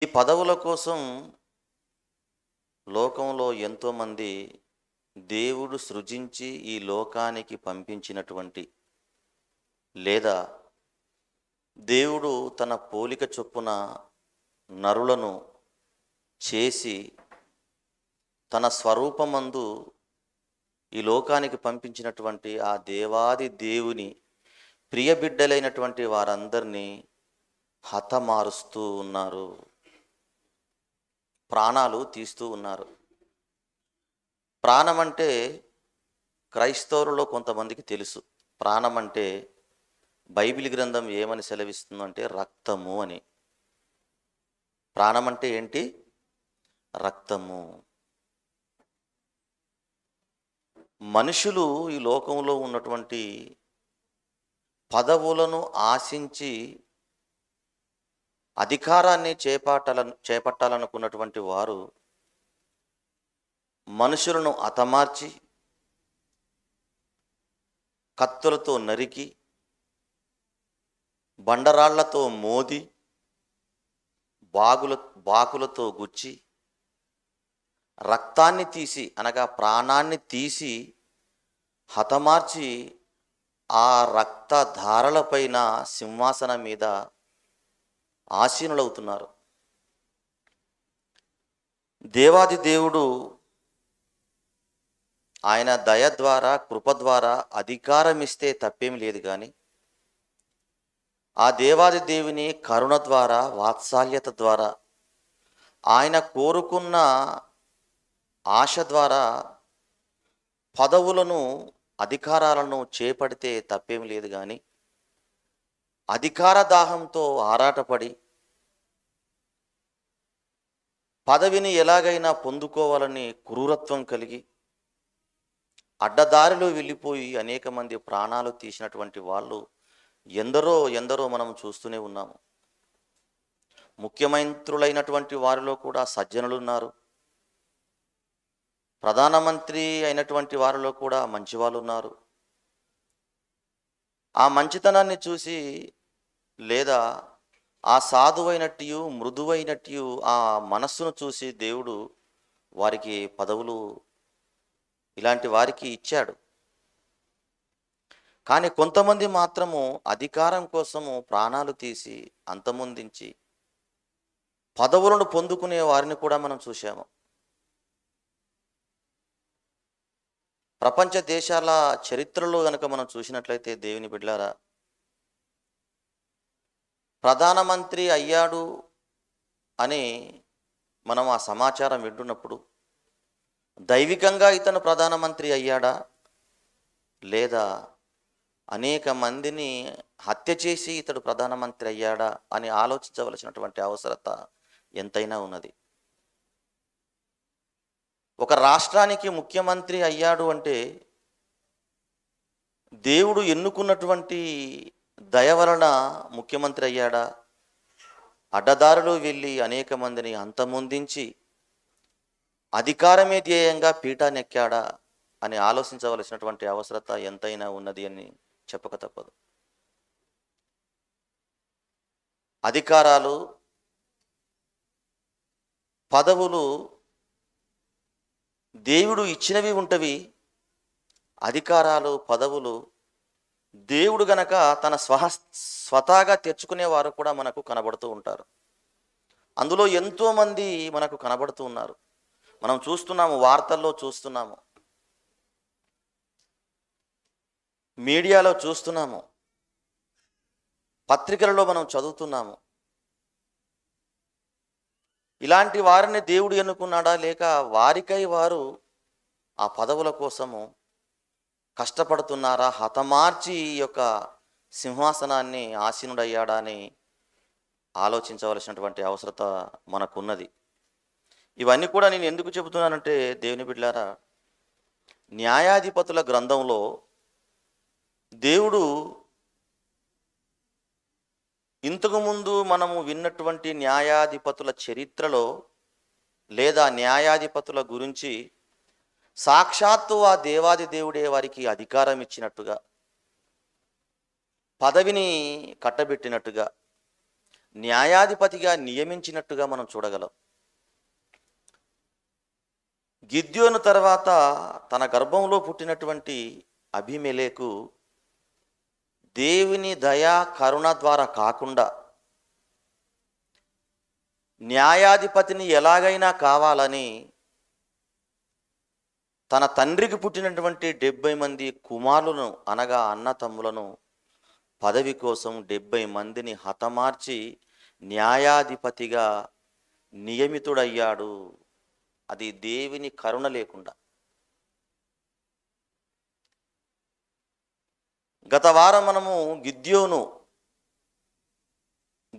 ఈ పదవుల కోసం లోకంలో ఎంతోమంది దేవుడు సృజించి ఈ లోకానికి పంపించినటువంటి లేదా దేవుడు తన పోలిక చొప్పున నరులను చేసి తన స్వరూపమందు ఈ లోకానికి పంపించినటువంటి ఆ దేవాది దేవుని ప్రియ బిడ్డలైనటువంటి వారందరినీ హతమారుస్తూ ఉన్నారు, ప్రాణాలు తీస్తూ ఉన్నారు. ప్రాణం అంటే క్రైస్తవులలో కొంతమందికి తెలుసు. ప్రాణం అంటే బైబిల్ గ్రంథం ఏమని సెలవిస్తుందంటే రక్తము అని. ప్రాణం అంటే ఏంటి? రక్తము. మనుషులు ఈ లోకంలో ఉన్నటువంటి పదవులను ఆశించి అధికారాన్ని చేపట్టాలనుకున్నటువంటి వారు మనుషులను హతమార్చి కత్తులతో నరికి బండరాళ్లతో మోది బాకులతో గుచ్చి రక్తాన్ని తీసి అనగా ప్రాణాన్ని తీసి హతమార్చి ఆ రక్తధారలపైన సింహాసనం మీద ఆసీనులవుతున్నారు. దేవాది దేవుడు ఆయన దయ ద్వారా కృప ద్వారా అధికారం ఇస్తే తప్పేమి లేదు, కానీ ఆ దేవాది దేవుని కరుణ ద్వారా వాత్సల్యత ద్వారా ఆయన కోరుకున్న ఆశ ద్వారా పదవులను అధికారాలను చేపడితే తప్పేమి లేదు, కానీ అధికార దాహంతో ఆరాటపడి పదవిని ఎలాగైనా పొందుకోవాలని క్రూరత్వం కలిగి అడ్డదారిలో వెళ్ళిపోయి అనేక మంది ప్రాణాలు తీసినటువంటి వాళ్ళు ఎందరో మనం చూస్తూనే ఉన్నాము. ముఖ్యమంత్రులైనటువంటి వారిలో కూడా సజ్జనులు ఉన్నారు. ప్రధానమంత్రి అయినటువంటి వారిలో కూడా మంచివాళ్ళు ఉన్నారు. ఆ మంచితనాన్ని చూసి లేదా ఆ సాధువైనట్టు మృదువైనట్టు ఆ మనస్సును చూసి దేవుడు వారికి పదవులు ఇలాంటి వారికి ఇచ్చాడు. కానీ కొంతమంది మాత్రము అధికారం కోసము ప్రాణాలు తీసి అంతమొందించి పదవులను పొందుకునే వారిని కూడా మనం చూశాము. ప్రపంచ దేశాల చరిత్రలో గనుక మనం చూసినట్లయితే దేవుని బిడ్డలారా, ప్రధానమంత్రి అయ్యాడు అని మనం ఆ సమాచారం వింటున్నప్పుడు దైవికంగా ఇతను ప్రధానమంత్రి అయ్యాడా లేదా అనేక మందిని హత్య చేసి ఇతడు ప్రధానమంత్రి అయ్యాడా అని ఆలోచించవలసినటువంటి అవసరత ఎంతైనా ఉన్నది. ఒక రాష్ట్రానికి ముఖ్యమంత్రి అయ్యాడు అంటే దేవుడు ఎన్నుకున్నటువంటి దయ వలన ముఖ్యమంత్రి అయ్యాడా, అడ్డదారిలో వెళ్ళి అనేక మందిని అంతమొందించి అధికారమే ధ్యేయంగా పీఠానెక్కాడా అని ఆలోచించవలసినటువంటి అవసరత ఎంతైనా ఉన్నది అని చెప్పక తప్పదు. అధికారాలు, పదవులు దేవుడు ఇచ్చినవి ఉంటవి. అధికారాలు, పదవులు దేవుడు గనక తన స్వతహాగా తెచ్చుకునేవారు కూడా మనకు కనబడుతూ ఉంటారు. అందులో ఎంతోమంది మనకు కనబడుతూ ఉన్నారు. మనం చూస్తున్నాము, వార్తల్లో చూస్తున్నాము, మీడియాలో చూస్తున్నాము, పత్రికలలో మనం చదువుతున్నాము. ఇలాంటి వారిని దేవుడు ఎన్నుకున్నాడా లేక వారికై వారు ఆ పదవుల కోసము కష్టపడుతున్నారా, హతమార్చి ఈ యొక్క సింహాసనాన్ని ఆసీనుడయ్యాడా అని ఆలోచించవలసినటువంటి అవసరత మనకున్నది. ఇవన్నీ కూడా నేను ఎందుకు చెబుతున్నానంటే దేవుని బిడ్డలారా, న్యాయాధిపతుల గ్రంథంలో దేవుడు ఇంతకుముందు మనము విన్నటువంటి న్యాయాధిపతుల చరిత్రలో లేదా న్యాయాధిపతుల గురించి సాక్షాత్తు ఆ దేవాది దేవుడే వారికి అధికారం ఇచ్చినట్టుగా, పదవిని కట్టబెట్టినట్టుగా, న్యాయాధిపతిగా నియమించినట్టుగా మనం చూడగలం. గిద్యోను తర్వాత తన గర్భంలో పుట్టినటువంటి అబీమెలెకు దేవుని దయా కరుణ ద్వారా కాకుండా న్యాయాధిపతిని ఎలాగైనా కావాలని తన తండ్రికి పుట్టినటువంటి 70 మంది కుమారులను అనగా అన్న తమ్ములను పదవి కోసం 70 మందిని హతమార్చి న్యాయాధిపతిగా నియమితుడయ్యాడు. అది దేవుని కరుణ లేకుండా. గత వారం మనము గిద్యోను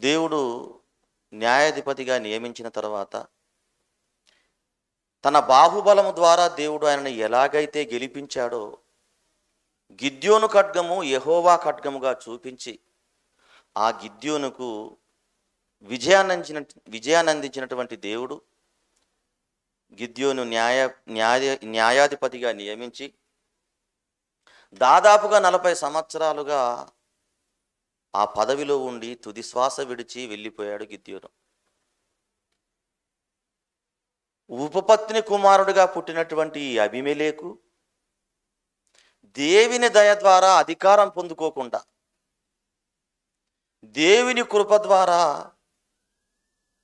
దేవుడు న్యాయాధిపతిగా నియమించిన తర్వాత తన బాహుబలము ద్వారా దేవుడు ఆయనను ఎలాగైతే గెలిపించాడో గిద్యోను ఖడ్గము యెహోవా ఖడ్గముగా చూపించి ఆ గిద్యోనుకు విజయాన్ని అందించినటువంటి దేవుడు గిద్యోను న్యాయాధిపతిగా నియమించి దాదాపుగా 40 సంవత్సరాలుగా ఆ పదవిలో ఉండి తుది శ్వాస విడిచి వెళ్ళిపోయాడు గిద్యోను. ఉపపత్ని కుమారుడిగా పుట్టినటువంటి ఈ అబీమెలెకు దేవుని దయ ద్వారా అధికారం పొందుకోకుండా, దేవుని కృప ద్వారా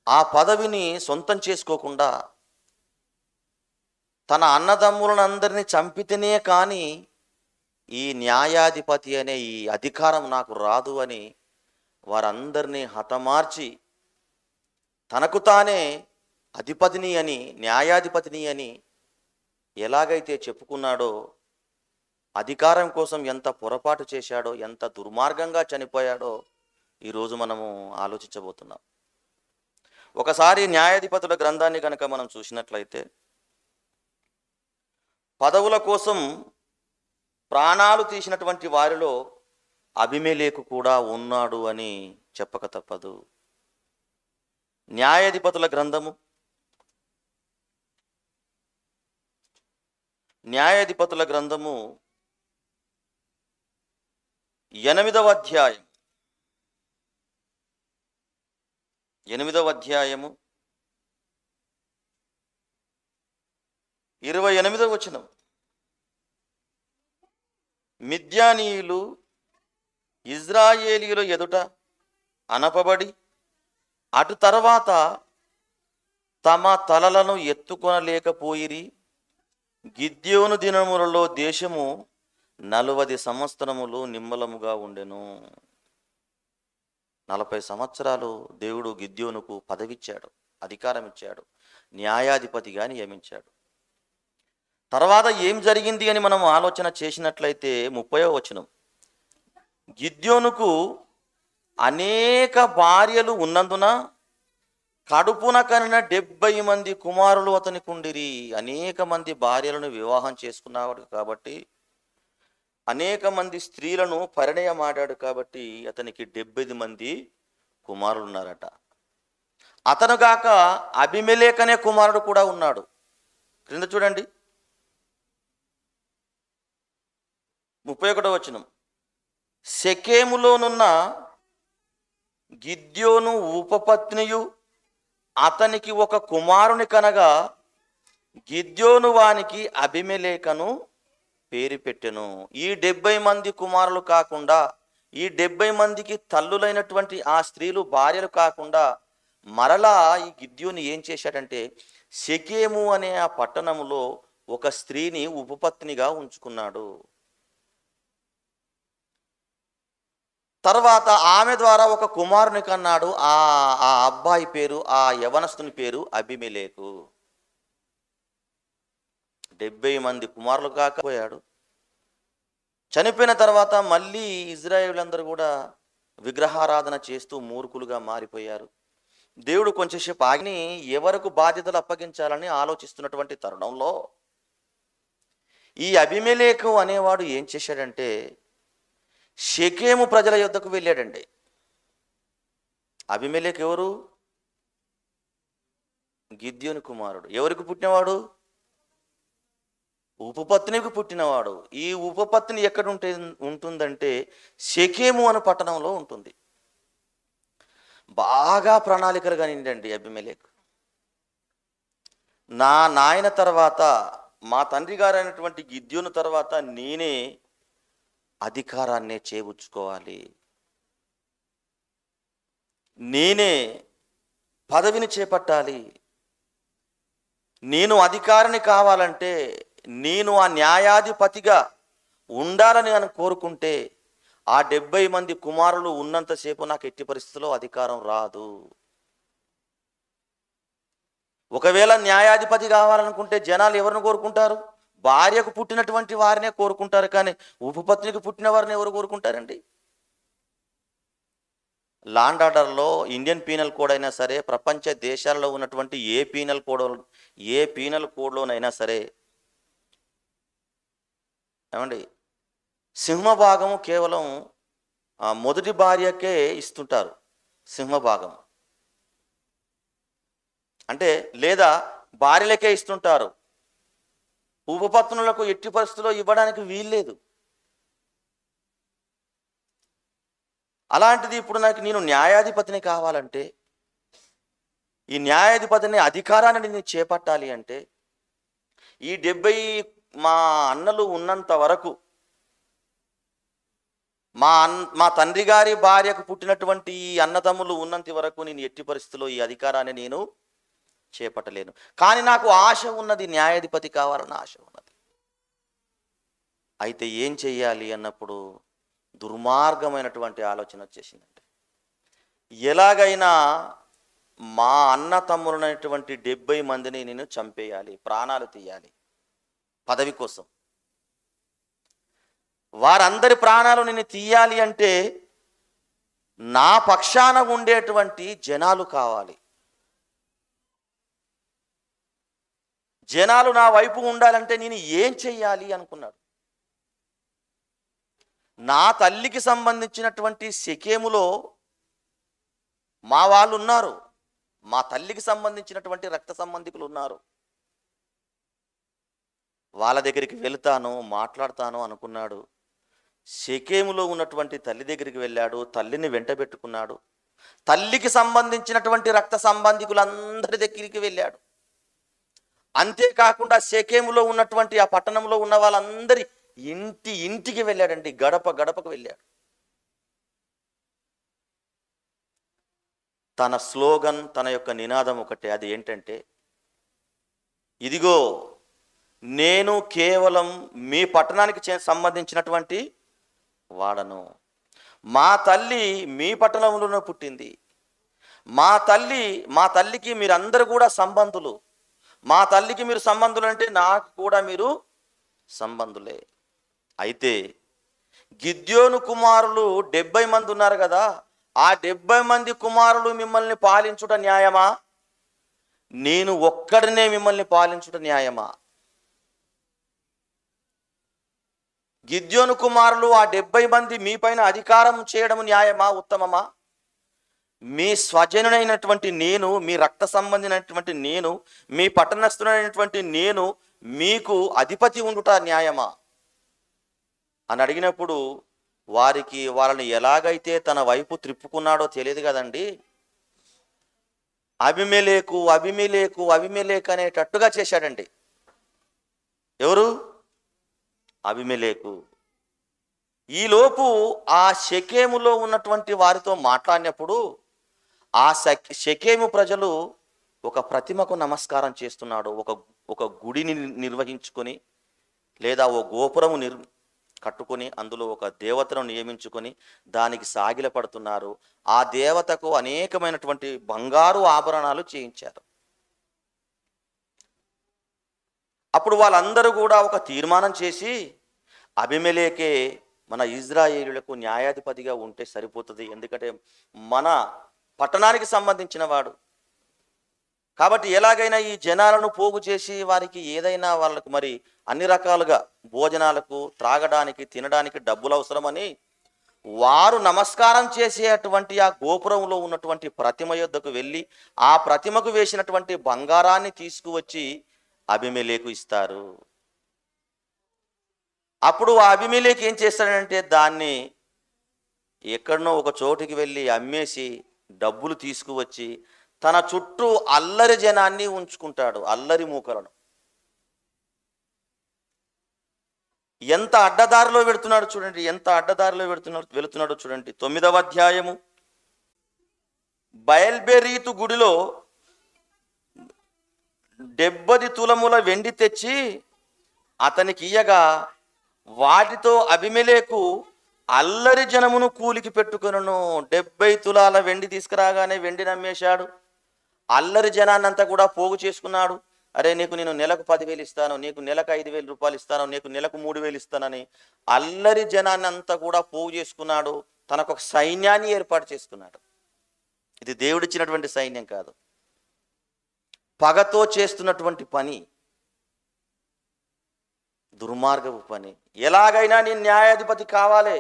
ఆ పదవిని సొంతం చేసుకోకుండా తన అన్నదమ్ములందరినీ చంపితేనే కానీ ఈ న్యాయాధిపతి అనే ఈ అధికారం నాకు రాదు అని వారందరినీ హతమార్చి తనకు తానే అధిపతిని అని, న్యాయాధిపతిని అని ఎలాగైతే చెప్పుకున్నాడో, అధికారం కోసం ఎంత పొరపాటు చేశాడో, ఎంత దుర్మార్గంగా చనిపోయాడో ఈరోజు మనము ఆలోచించబోతున్నాం. ఒకసారి న్యాయాధిపతుల గ్రంథాన్ని కనుక మనం చూసినట్లయితే పదవుల కోసం ప్రాణాలు తీసినటువంటి వారిలో అబీమెలెకు కూడా ఉన్నాడు అని చెప్పక తప్పదు. న్యాయాధిపతుల గ్రంథము 8వ అధ్యాయం 28వ వచనం. మిద్యానీయులు ఇజ్రాయేలీయుల ఎదుట అనపబడి అటు తర్వాత తమ తలలను ఎత్తుకొనలేకపోయిరి. గిద్యోను దినములలో దేశము 40 సంవత్సరములు నిమ్మలముగా ఉండెను. 40 సంవత్సరాలు దేవుడు గిద్యోనుకు పదవిచ్చాడు, అధికారం ఇచ్చాడు, న్యాయాధిపతిగా నియమించాడు. తర్వాత ఏం జరిగింది అని మనం ఆలోచన చేసినట్లయితే 30వ వచనం. గిద్యోనుకు అనేక భార్యలు ఉన్నందున కడుపున కనిన 70 మంది కుమారులు అతనికి ఉండిరి. అనేక మంది భార్యలను వివాహం చేసుకున్నాడు కాబట్టి, అనేక మంది స్త్రీలను పరిణయమాడాడు కాబట్టి అతనికి 70 మంది కుమారులు ఉన్నారట. అతను గాక అబీమెలెకు అనే కుమారుడు కూడా ఉన్నాడు. క్రింద చూడండి 31వ వచనం. షెకెములోనున్న గిద్యోను ఉపపత్నియు అతనికి ఒక కుమారుని కనగా గిద్యోను వానికి అబీమెలెకును పేరు పెట్టెను. ఈ 70 మంది కుమారులు కాకుండా, ఈ 70 మందికి తల్లులైనటువంటి ఆ స్త్రీలు భార్యలు కాకుండా మరలా ఈ గిద్యోను ఏం చేశాడంటే షెకెము అనే ఆ పట్టణములో ఒక స్త్రీని ఉపపత్నిగా ఉంచుకున్నాడు. తర్వాత ఆమె ద్వారా ఒక కుమారుని కన్నాడు. ఆ అబ్బాయి పేరు, ఆ యవనస్తుని పేరు అబీమెలెకు. 70 మంది కుమారులు కాకపోయాడు. చనిపోయిన తర్వాత మళ్ళీ ఇజ్రాయేలులందరూ కూడా విగ్రహారాధన చేస్తూ మూర్ఖులుగా మారిపోయారు. దేవుడు కొంచెంసేపు ఆగి ఎవరికి బాధ్యతలు అప్పగించాలని ఆలోచిస్తున్నటువంటి తరుణంలో ఈ అబీమెలెకు అనేవాడు ఏం చేశాడంటే షెకెము ప్రజల యొద్దకు వెళ్ళాడండి. అబీమెలెకు ఎవరు? గిద్యోను కుమారుడు. ఎవరికి పుట్టినవాడు? ఉపపత్నికి పుట్టినవాడు. ఈ ఉపపత్ని ఎక్కడ ఉంటుందంటే షెకెము అనే పట్టణంలో ఉంటుంది. బాగా ప్రణాళికలు కానివ్వండి అబీమెలెకు. నా నాయన తర్వాత, మా తండ్రి గారు అయినటువంటి గిద్యోను తర్వాత నేనే అధికారాన్ని చేబుచ్చుకోవాలి, నేనే పదవిని చేపట్టాలి. నేను అధికారిని కావాలంటే, నేను ఆ న్యాయాధిపతిగా ఉండాలని నేను కోరుకుంటే, ఆ 70 మంది కుమారులు ఉన్నంతసేపు నాకు ఎట్టి పరిస్థితుల్లో అధికారం రాదు. ఒకవేళ న్యాయాధిపతి కావాలనుకుంటే జనాలు ఎవరిని కోరుకుంటారు? భార్యకు పుట్టినటువంటి వారినే కోరుకుంటారు, కానీ ఉపపత్నికి పుట్టిన వారిని ఎవరు కోరుకుంటారండి? లాండ్ ఆర్డర్లో ఇండియన్ పీనల్ కోడ్ అయినా సరే, ప్రపంచ దేశాల్లో ఉన్నటువంటి ఏ పీనల్ కోడ్లోనైనా సరే ఏమండి, సింహభాగము కేవలం మొదటి భార్యకే ఇస్తుంటారు. సింహభాగం అంటే, లేదా భార్యలకే ఇస్తుంటారు. ఉపపత్నులకు ఎట్టి పరిస్థితుల్లో ఇవ్వడానికి వీల్లేదు. అలాంటిది ఇప్పుడు నేను న్యాయాధిపతిని కావాలంటే, ఈ న్యాయాధిపతిని అధికారాన్ని నేను చేపట్టాలి అంటే, ఈ 70 మా అన్నలు ఉన్నంత వరకు, మా తండ్రి గారి భార్యకు పుట్టినటువంటి ఈ అన్నదమ్ములు ఉన్నంత వరకు నేను ఎట్టి పరిస్థితుల్లో ఈ అధికారాన్ని నేను చేపట్టలేను. కానీ నాకు ఆశ ఉన్నది, న్యాయాధిపతి కావాలన్న ఆశ ఉన్నది. అయితే ఏం చెయ్యాలి అన్నప్పుడు దుర్మార్గమైనటువంటి ఆలోచన వచ్చేసిందండి. ఎలాగైనా మా అన్న తమ్ములైనటువంటి 70 మందిని నేను చంపేయాలి, ప్రాణాలు తీయాలి పదవి కోసం. వారందరి ప్రాణాలు నేను తీయాలి అంటే నా పక్షాన ఉండేటువంటి జనాలు కావాలి. జనాలు నా వైపు ఉండాలంటే నేను ఏం చెయ్యాలి అనుకున్నాడు. నా తల్లికి సంబంధించినటువంటి షెకెములో మా వాళ్ళు ఉన్నారు, మా తల్లికి సంబంధించినటువంటి రక్త సంబంధికులు ఉన్నారు. వాళ్ళ దగ్గరికి వెళ్తాను, మాట్లాడతాను అనుకున్నాడు. షెకెములో ఉన్నటువంటి తల్లి దగ్గరికి వెళ్ళాడు, తల్లిని వెంట పెట్టుకున్నాడు. తల్లికి సంబంధించినటువంటి రక్త సంబంధికులందరి దగ్గరికి వెళ్ళాడు. అంతేకాకుండా షెకెములో ఉన్నటువంటి ఆ పట్టణంలో ఉన్న వాళ్ళందరి ఇంటికి వెళ్ళాడండి, గడప గడపకు వెళ్ళాడు. తన స్లోగన్, తన యొక్క నినాదం ఒకటే, అది ఏంటంటే, ఇదిగో నేను కేవలం మీ పట్టణానికి సంబంధించినటువంటి వాడను. మా తల్లి మీ పట్టణంలోనే పుట్టింది. మా తల్లికి మీరందరూ కూడా సంబంధులు. మా తల్లికి మీరు సంబంధులు అంటే నాకు కూడా మీరు సంబంధులే. అయితే గిద్యోను కుమారులు 70 మంది ఉన్నారు కదా, ఆ 70 మంది కుమారులు మిమ్మల్ని పాలించుట న్యాయమా? నేను ఒక్కడినే మిమ్మల్ని పాలించుట న్యాయమా? గిద్యోను కుమారులు ఆ 70 మంది మీపైన అధికారం చేయడం న్యాయమా, ఉత్తమమా? మీ స్వజనుడైనటువంటి నేను, మీ రక్త సంబంధించినటువంటి నేను, మీ పట్టణస్థుడైనటువంటి నేను మీకు అధిపతి ఉండుట న్యాయమా అని అడిగినప్పుడు వాళ్ళని ఎలాగైతే తన వైపు త్రిప్పుకున్నాడో తెలియదు కదండి. అబీమెలెకు అనేటట్టుగా చేశాడండి. ఎవరు? అబీమెలెకు. ఈలోపు ఆ షెకెములో ఉన్నటువంటి వారితో మాట్లాడినప్పుడు ఆ షెకెము ప్రజలు ఒక ప్రతిమకు నమస్కారం చేస్తున్నాడు. ఒక గుడిని నిర్వహించుకొని, లేదా ఓ గోపురము కట్టుకొని, అందులో ఒక దేవతను నియమించుకొని దానికి సాగిలపడుతున్నారు. ఆ దేవతకు అనేకమైనటువంటి బంగారు ఆభరణాలు చేయించారు. అప్పుడు వాళ్ళందరూ కూడా ఒక తీర్మానం చేసి, అబీమెలెకే మన ఇజ్రాయేలులకు న్యాయాధిపతిగా ఉంటే సరిపోతుంది, ఎందుకంటే మన పట్టణానికి సంబంధించిన వాడు కాబట్టి ఎలాగైనా ఈ జనాలను పోగు చేసి వారికి ఏదైనా వాళ్ళకు మరి అన్ని రకాలుగా భోజనాలకు, త్రాగడానికి, తినడానికి డబ్బులు అవసరమని వారు నమస్కారం చేసేటువంటి ఆ గోపురంలో ఉన్నటువంటి ప్రతిమ యొద్దకు వెళ్ళి ఆ ప్రతిమకు వేసినటువంటి బంగారాన్ని తీసుకువచ్చి అబీమెలెకు ఇస్తారు. అప్పుడు ఆ అబీమెలెకు ఏం చేస్తాడంటే దాన్ని ఎక్కడనో ఒక చోటుకి వెళ్ళి అమ్మేసి డబ్బులు తీసుకువచ్చి తన చుట్టూ అల్లరి జనాన్ని ఉంచుకుంటాడు, అల్లరి మూకలను. ఎంత అడ్డదారిలో వెళుతున్నాడు చూడండి, ఎంత అడ్డదారిలో వెళుతున్నాడో చూడండి. 9వ అధ్యాయము. బయల్బెరీతు గుడిలో 70 తులముల వెండి తెచ్చి అతనికి ఇయ్యగా, వాటితో అబీమెలెకు అల్లరి జనమును కూలికి పెట్టుకొనును. 70 తులాల వెండి తీసుకురాగానే వెండిని అమ్మేశాడు, అల్లరి జనాన్నంతా కూడా పోగు చేసుకున్నాడు. అరే నీకు నేను నెలకు 10,000 ఇస్తాను, నీకు నెలకు 5,000 రూపాయలు ఇస్తాను, నీకు నెలకు 3,000 ఇస్తానని అల్లరి జనాన్ని అంతా కూడా పోగు చేసుకున్నాడు. తనకు ఒక సైన్యాన్ని ఏర్పాటు చేసుకున్నాడు. ఇది దేవుడిచ్చినటువంటి సైన్యం కాదు, పగతో చేస్తున్నటువంటి పని, దుర్మార్గపు పని. ఎలాగైనా నేను న్యాయాధిపతి కావాలి,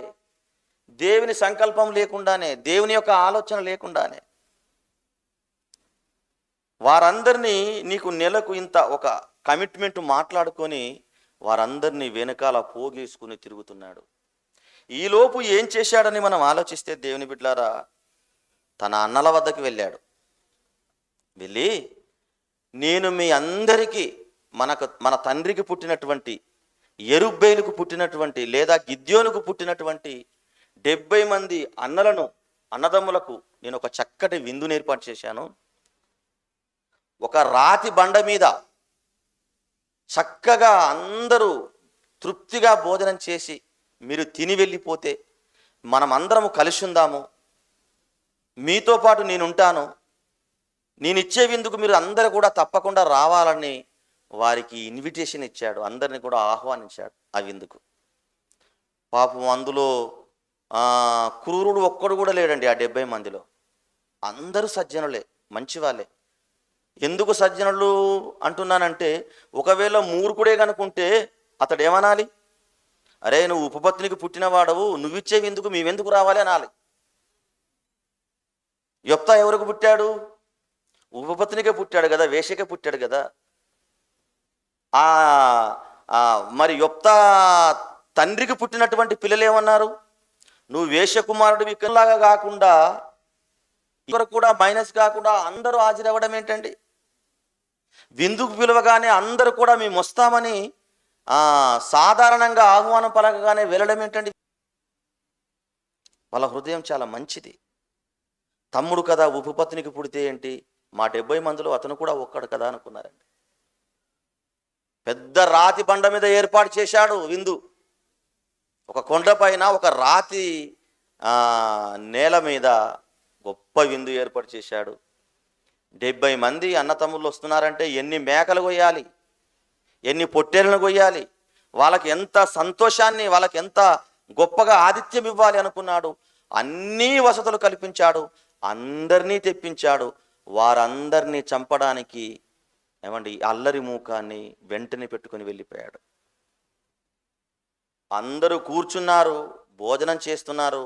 దేవుని సంకల్పం లేకుండానే, దేవుని యొక్క ఆలోచన లేకుండానే వారందరినీ నీకు నెలకు ఇంత ఒక కమిట్మెంట్ మాట్లాడుకొని వారందరినీ వెనకాల పోగేసుకుని తిరుగుతున్నాడు. ఈలోపు ఏం చేశాడని మనం ఆలోచిస్తే దేవుని బిడ్డలారా, తన అన్నల వద్దకు వెళ్ళాడు. వెళ్ళి, నేను మీ అందరికీ మన తండ్రికి పుట్టినటువంటి యెరుబ్బేలుకు పుట్టినటువంటి లేదా గిద్యోనుకు పుట్టినటువంటి 70 మంది అన్నదమ్ములకు నేను ఒక చక్కటి విందును ఏర్పాటు చేశాను. ఒక రాతి బండ మీద చక్కగా అందరూ తృప్తిగా భోజనం చేసి మీరు తిని వెళ్ళిపోతే మనమందరము కలిసి ఉందాము, మీతో పాటు నేనుంటాను, నేను ఇచ్చే విందుకు మీరు అందరూ కూడా తప్పకుండా రావాలని వారికి ఇన్విటేషన్ ఇచ్చాడు. అందరిని కూడా ఆహ్వానించాడు ఆ విందుకు. పాపం అందులో క్రూరుడు ఒక్కడు కూడా లేడండి. ఆ 70 మందిలో అందరూ సజ్జనులే, మంచివాళ్ళే. ఎందుకు సజ్జనులు అంటున్నానంటే, ఒకవేళ మూర్ఖుడే కనుకుంటే అతడు ఏమనాలి? అరే నువ్వు ఉపపత్నికి పుట్టినవాడవు, నువ్విచ్చే విందుకు మేమెందుకు రావాలి అనాలి. యొప్తా ఎవరికి పుట్టాడు? ఉపపత్నికే పుట్టాడు కదా, వేషకే పుట్టాడు కదా. మరి యొప్తా తండ్రికి పుట్టినటువంటి పిల్లలు ఏమన్నారు? నువ్వు వేషకుమారుడు విక్కలాగా కాకుండా ఇక్కడ కూడా మైనస్ కాకుండా అందరూ హాజరవ్వడం ఏంటండి? విందుకు పిలవగానే అందరూ కూడా మేము వస్తామని సాధారణంగా ఆహ్వానం పలకగానే వెళ్ళడం ఏంటండి? వాళ్ళ హృదయం చాలా మంచిది. తమ్ముడు కదా, ఉపపత్నికి పుడితే ఏంటి, మా 70 మందిలో అతను కూడా ఒక్కడు కదా అనుకున్నారండి. పెద్ద రాతి బండ మీద ఏర్పాటు చేశాడు విందు. ఒక కొండపైన ఒక రాతి నేల మీద గొప్ప విందు ఏర్పాటు చేశాడు. 70 మంది అన్నతమ్ముళ్ళు వస్తున్నారంటే ఎన్ని మేకలు కొయ్యాలి, ఎన్ని పొట్టేలను కొయ్యాలి, వాళ్ళకి ఎంత సంతోషాన్ని, వాళ్ళకి ఎంత గొప్పగా ఆతిథ్యం ఇవ్వాలి అనుకున్నాడు. అన్నీ వసతులు కల్పించాడు, అందరినీ తెప్పించాడు. వారందరినీ చంపడానికి ఏమండి అల్లరి మూకాన్ని వెంటనే పెట్టుకుని వెళ్ళిపోయాడు. అందరూ కూర్చున్నారు, భోజనం చేస్తున్నారు.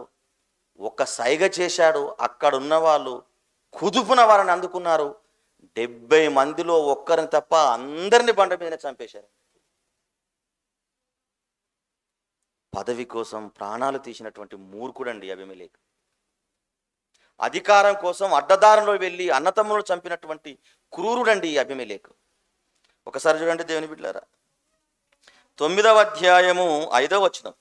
ఒక సైగ చేశాడు, అక్కడున్న వాళ్ళు కుదుపున వారిని అందుకున్నారు. 70 మందిలో ఒక్కరిని తప్ప అందరిని బండ మీద చంపేశారు. పదవి కోసం ప్రాణాలు తీసినటువంటి మూర్ఖుడండి అబీమెలెకు. అధికారం కోసం అడ్డదారంలో వెళ్ళి అన్నతమ్ములను చంపినటువంటి క్రూరుడండి అబీమెలెకు. ఒకసారి చూడండి దేవుని బిడ్డలారా, 9వ అధ్యాయము 5వ వచనం.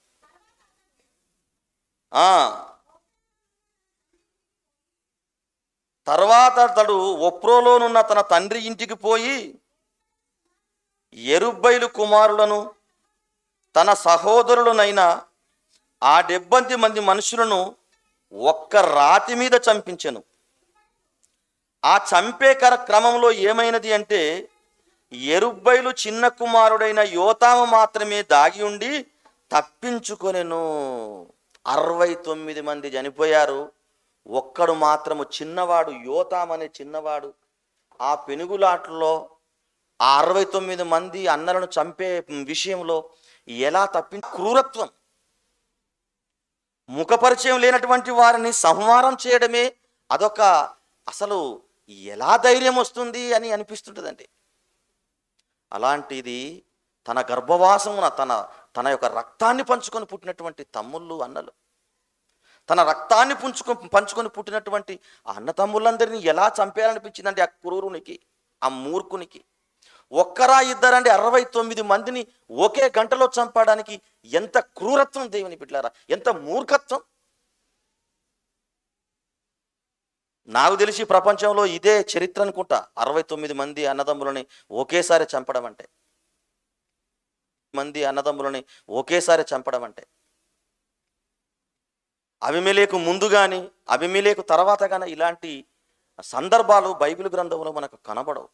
తర్వాత అతడు ఒప్రోలోనున్న తన తండ్రి ఇంటికి పోయి యెరుబ్బయలు కుమారులను తన సహోదరులనైన ఆ 70 మంది మనుషులను ఒక్క రాతి మీద చంపించెను. ఆ చంపే క్రమంలో ఏమైనది అంటే, యెరుబ్బయలు చిన్న కుమారుడైన యోతాము మాత్రమే దాగి ఉండి తప్పించుకొనెను. 69 మంది చనిపోయారు, ఒక్కడు మాత్రము చిన్నవాడు, యోతాము అనే చిన్నవాడు ఆ పెనుగులాటలో ఆ 69 మంది అన్నలను చంపే విషయంలో ఎలా క్రూరత్వం, ముఖపరిచయం లేనటువంటి వారిని సంహారం చేయడమే అదొక అసలు ఎలా ధైర్యం వస్తుంది అని అనిపిస్తుంటుందండి. అలాంటిది తన గర్భవాసమున తన యొక్క రక్తాన్ని పంచుకొని పుట్టినటువంటి తమ్ముళ్ళు అన్నలు, తన రక్తాన్ని పంచుకొని పుట్టినటువంటి ఆ అన్నతమ్ములందరినీ ఎలా చంపేయాలనిపించిందంటే ఆ క్రూరునికి, ఆ మూర్ఖునికి. ఒక్కరా ఇద్దరండి 69 మందిని ఒకే గంటలో చంపడానికి ఎంత క్రూరత్వం దేవుని బిడ్డలారా, ఎంత మూర్ఖత్వం. నాకు తెలిసి ప్రపంచంలో ఇదే చరిత్ర అనుకుంటా, 69 మంది అన్నదమ్ములని ఒకేసారి చంపడం అంటే. అబీమెలెకు ముందు కానీ అబీమెలెకు తర్వాత కానీ ఇలాంటి సందర్భాలు బైబిల్ గ్రంథంలో మనకు కనబడవు.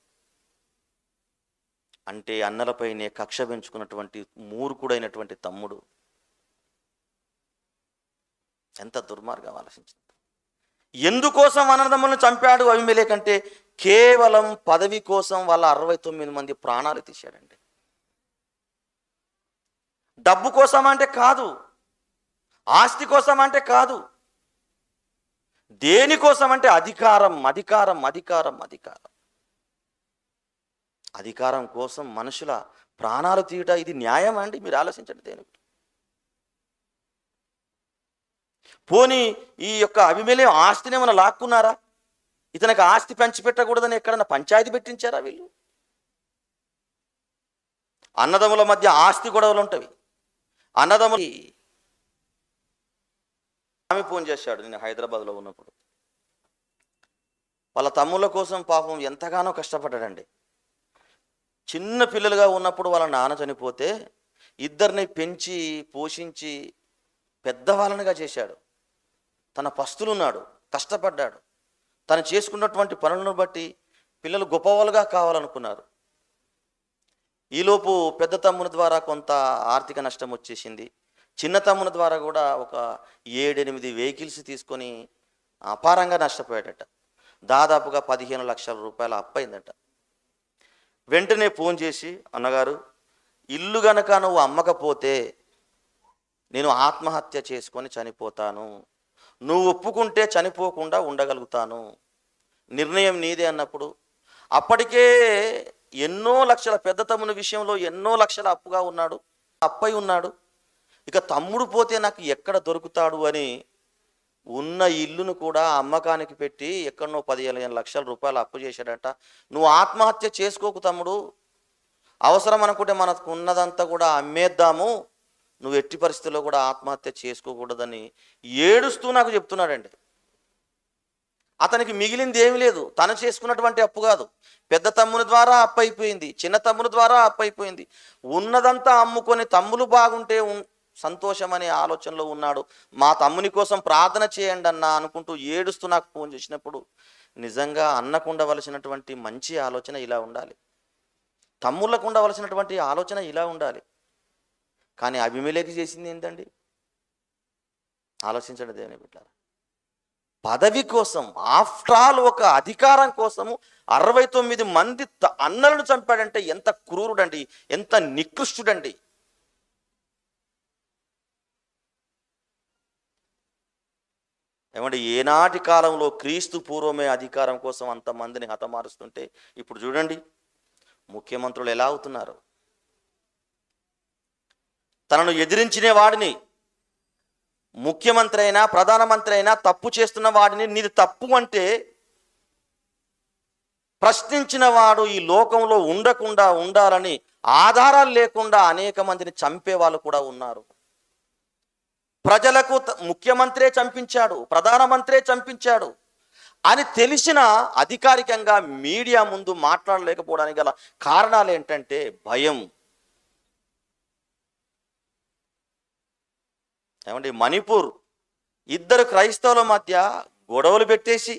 అంటే అన్నలపైనే కక్ష పెంచుకున్నటువంటి మూర్ఖుడైనటువంటి తమ్ముడు ఎంత దుర్మార్గం ఆలోచించింది. ఎందుకోసం అన్నదమ్ములను చంపాడు అబీమెలెకు అంటే కేవలం పదవి కోసం వాళ్ళ 69 మంది ప్రాణాలు తీశాడండి. డబ్బు కోసం అంటే కాదు, ఆస్తి కోసం అంటే కాదు, దేనికోసం అంటే అధికారం అధికారం అధికారం అధికారం అధికారం కోసం మనుషుల ప్రాణాలు తీయట ఇది న్యాయం అండి? మీరు ఆలోచించండి. దేనికి పోనీ ఈ యొక్క అబీమెలెకు ఆస్తిని ఏమైనా లాక్కున్నారా? ఇతనికి ఆస్తి పంచిపెట్టకూడదని ఎక్కడన్నా పంచాయతీ పెట్టించారా వీళ్ళు? అన్నదమ్ముల మధ్య ఆస్తి గొడవలు ఉంటవి. అన్నదమ్ములు ఆమె ఫోన్ చేశాడు నేను హైదరాబాద్లో ఉన్నప్పుడు. వాళ్ళ తమ్ముళ్ళ కోసం పాపం ఎంతగానో కష్టపడ్డాడండి. చిన్న పిల్లలుగా ఉన్నప్పుడు వాళ్ళ నాన్న చనిపోతే ఇద్దరిని పెంచి పోషించి పెద్దవాళ్ళనిగా చేశాడు. తన పస్తులున్నాడు, కష్టపడ్డాడు. తను చేసుకున్నటువంటి పనులను బట్టి పిల్లలు గొప్పవాళ్ళుగా కావాలనుకున్నారు. ఈలోపు పెద్ద తమ్ముని ద్వారా కొంత ఆర్థిక నష్టం వచ్చేసింది. చిన్న తమ్ముని ద్వారా కూడా ఒక 7-8 వెహికల్స్ తీసుకొని అపారంగా నష్టపోయాడట. దాదాపుగా 15 లక్షల రూపాయలు అప్పయిందట. వెంటనే ఫోన్ చేసి, అన్నగారు ఇల్లు గనక నువ్వు అమ్మకపోతే నేను ఆత్మహత్య చేసుకొని చనిపోతాను, నువ్వు ఒప్పుకుంటే చనిపోకుండా ఉండగలుగుతాను, నిర్ణయం నీదే అన్నప్పుడు అప్పటికే ఎన్నో లక్షల పెద్ద తమ్ముని విషయంలో ఎన్నో లక్షల అప్పుగా ఉన్నాడు, అప్పై ఉన్నాడు. ఇక తమ్ముడు పోతే నాకు ఎక్కడ దొరుకుతాడు అని ఉన్న ఇల్లును కూడా అమ్మకానికి పెట్టి ఎక్కడనో 15 లక్షల రూపాయలు అప్పు చేశాడట. నువ్వు ఆత్మహత్య చేసుకోకు తమ్ముడు, అవసరం అనుకుంటే మనకు ఉన్నదంతా కూడా అమ్మేద్దాము, నువ్వు ఎట్టి పరిస్థితుల్లో కూడా ఆత్మహత్య చేసుకోకూడదని ఏడుస్తూ నాకు చెప్తున్నాడండి. అతనికి మిగిలింది ఏమీ లేదు, తను చేసుకున్నటువంటి అప్పు కాదు. పెద్ద తమ్ముని ద్వారా అప్పు అయిపోయింది, చిన్న తమ్ముని ద్వారా అప్పు అయిపోయింది. ఉన్నదంతా అమ్ముకొని తమ్ములు బాగుంటే సంతోషం అనే ఆలోచనలో ఉన్నాడు. మా తమ్ముని కోసం ప్రార్థన చేయండి అన్న అనుకుంటూ ఏడుస్తూ నాకు ఫోన్ చేసినప్పుడు నిజంగా అన్నకు ఉండవలసినటువంటి మంచి ఆలోచన ఇలా ఉండాలి, తమ్ముళ్ళకు ఉండవలసినటువంటి ఆలోచన ఇలా ఉండాలి. కానీ అబీమెలెకు చేసింది ఏంటండి? ఆలోచించండి దేవుని బిడ్డలారా. పదవి కోసం, ఆఫ్టర్ ఆల్ ఒక అధికారం కోసము 69 మంది అన్నలను చంపాడంటే ఎంత క్రూరుడండి, ఎంత నికృష్టుడండి. ఏమంటే ఏనాటి కాలంలో క్రీస్తు పూర్వమే అధికారం కోసం అంతమందిని హతమారుస్తుంటే ఇప్పుడు చూడండి ముఖ్యమంత్రులు ఎలా అవుతున్నారు. తనను ఎదిరించిన వాడిని, ముఖ్యమంత్రి అయినా ప్రధానమంత్రి అయినా తప్పు చేస్తున్న వాడిని నీది తప్పు అంటే ప్రశ్నించిన వాడు ఈ లోకంలో ఉండకుండా ఉండాలని ఆధారాలు లేకుండా అనేక మందిని చంపే వాళ్ళు కూడా ఉన్నారు. ప్రజలకు ముఖ్యమంత్రే చంపించాడు, ప్రధానమంత్రే చంపించాడు అని తెలిసిన అధికారికంగా మీడియా ముందు మాట్లాడలేకపోవడానికి గల కారణాలు ఏంటంటే భయం. ఏమండి, మణిపూర్ ఇద్దరు క్రైస్తవుల మధ్య గొడవలు పెట్టేసి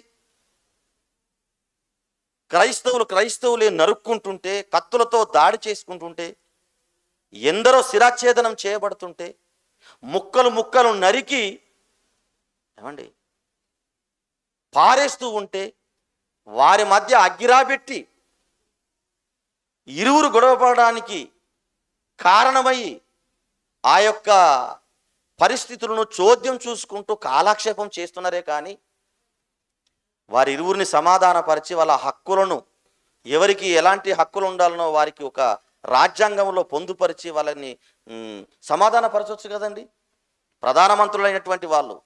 క్రైస్తవులే నరుక్కుంటుంటే, కత్తులతో దాడి చేసుకుంటుంటే, ఎందరో శిరాచ్ఛేదనం చేయబడుతుంటే, ముక్కలు ముక్కలు నరికి ఏమండి పారేస్తూ ఉంటే వారి మధ్య అగ్గిరాబెట్టి ఇరువురు గొడవపడడానికి కారణమయ్యి ఆ యొక్క పరిస్థితులను చోద్యం చూసుకుంటూ కాలక్షేపం చేస్తున్నారే కానీ వారి ఇరువురిని సమాధానపరిచి వాళ్ళ హక్కులను, ఎవరికి ఎలాంటి హక్కులు ఉండాలనో వారికి ఒక రాజ్యాంగంలో పొందుపరిచి వాళ్ళని సమాధానపరచవచ్చు కదండి. ప్రధానమంత్రులైనటువంటి వాళ్ళు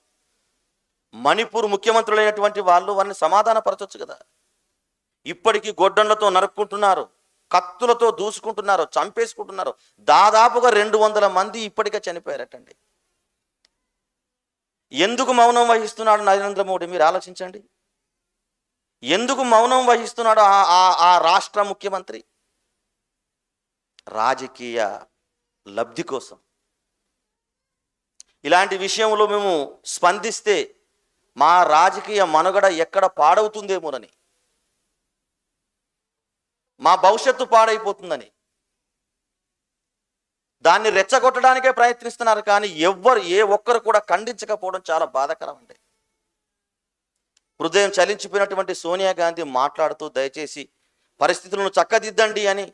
మణిపూర్ ముఖ్యమంత్రులైనటువంటి వాళ్ళు వారిని సమాధానపరచొచ్చు కదా. ఇప్పటికీ గొడ్డళ్లతో నరుక్కుంటున్నారు, కత్తులతో దూసుకుంటున్నారు, చంపేసుకుంటున్నారు. దాదాపుగా 200 మంది ఇప్పటికే చనిపోయారటండి. ఎందుకు మౌనం వహిస్తున్నాడు నరేంద్ర మోడీ? మీరు ఆలోచించండి. ఎందుకు మౌనం వహిస్తున్నాడు ఆ రాష్ట్ర ముఖ్యమంత్రి? రాజకీయ లబ్ధి కోసం. ఇలాంటి విషయంలో మేము స్పందిస్తే మా రాజకీయ మనుగడ ఎక్కడ పాడవుతుందేమోనని, మా భవిష్యత్తు పాడైపోతుందని దాన్ని రెచ్చగొట్టడానికే ప్రయత్నిస్తున్నారు. కానీ ఏ ఒక్కరు కూడా ఖండించకపోవడం చాలా బాధాకరం అండి. హృదయం చలించిపోయినటువంటి సోనియా గాంధీ మాట్లాడుతూ దయచేసి పరిస్థితులను చక్కదిద్దండి అని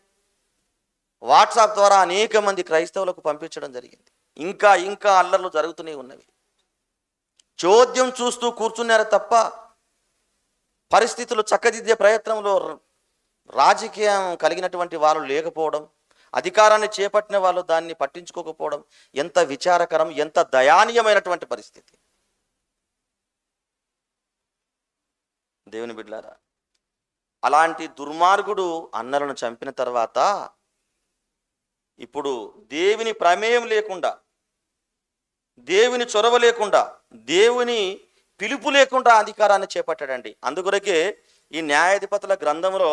వాట్సాప్ ద్వారా అనేక మంది క్రైస్తవులకు పంపించడం జరిగింది. ఇంకా ఇంకా అల్లర్లు జరుగుతూనే ఉన్నవి. చోద్యం చూస్తూ కూర్చున్నారు తప్ప పరిస్థితులు చక్కదిద్దే ప్రయత్నంలో రాజకీయం కలిగినటువంటి వాళ్ళు లేకపోవడం, అధికారాన్ని చేపట్టిన వాళ్ళు దాన్ని పట్టించుకోకపోవడం ఎంత విచారకరం, ఎంత దయానీయమైనటువంటి పరిస్థితి. దేవుని బిడ్డలారా, అలాంటి దుర్మార్గుడు అన్నలను చంపిన తర్వాత ఇప్పుడు దేవుని ప్రమేయం లేకుండా, దేవుని చొరవ లేకుండా, దేవుని పిలుపు లేకుండా అధికారాన్ని చేపట్టాడండి. అందుకొరకే ఈ న్యాయాధిపతుల గ్రంథంలో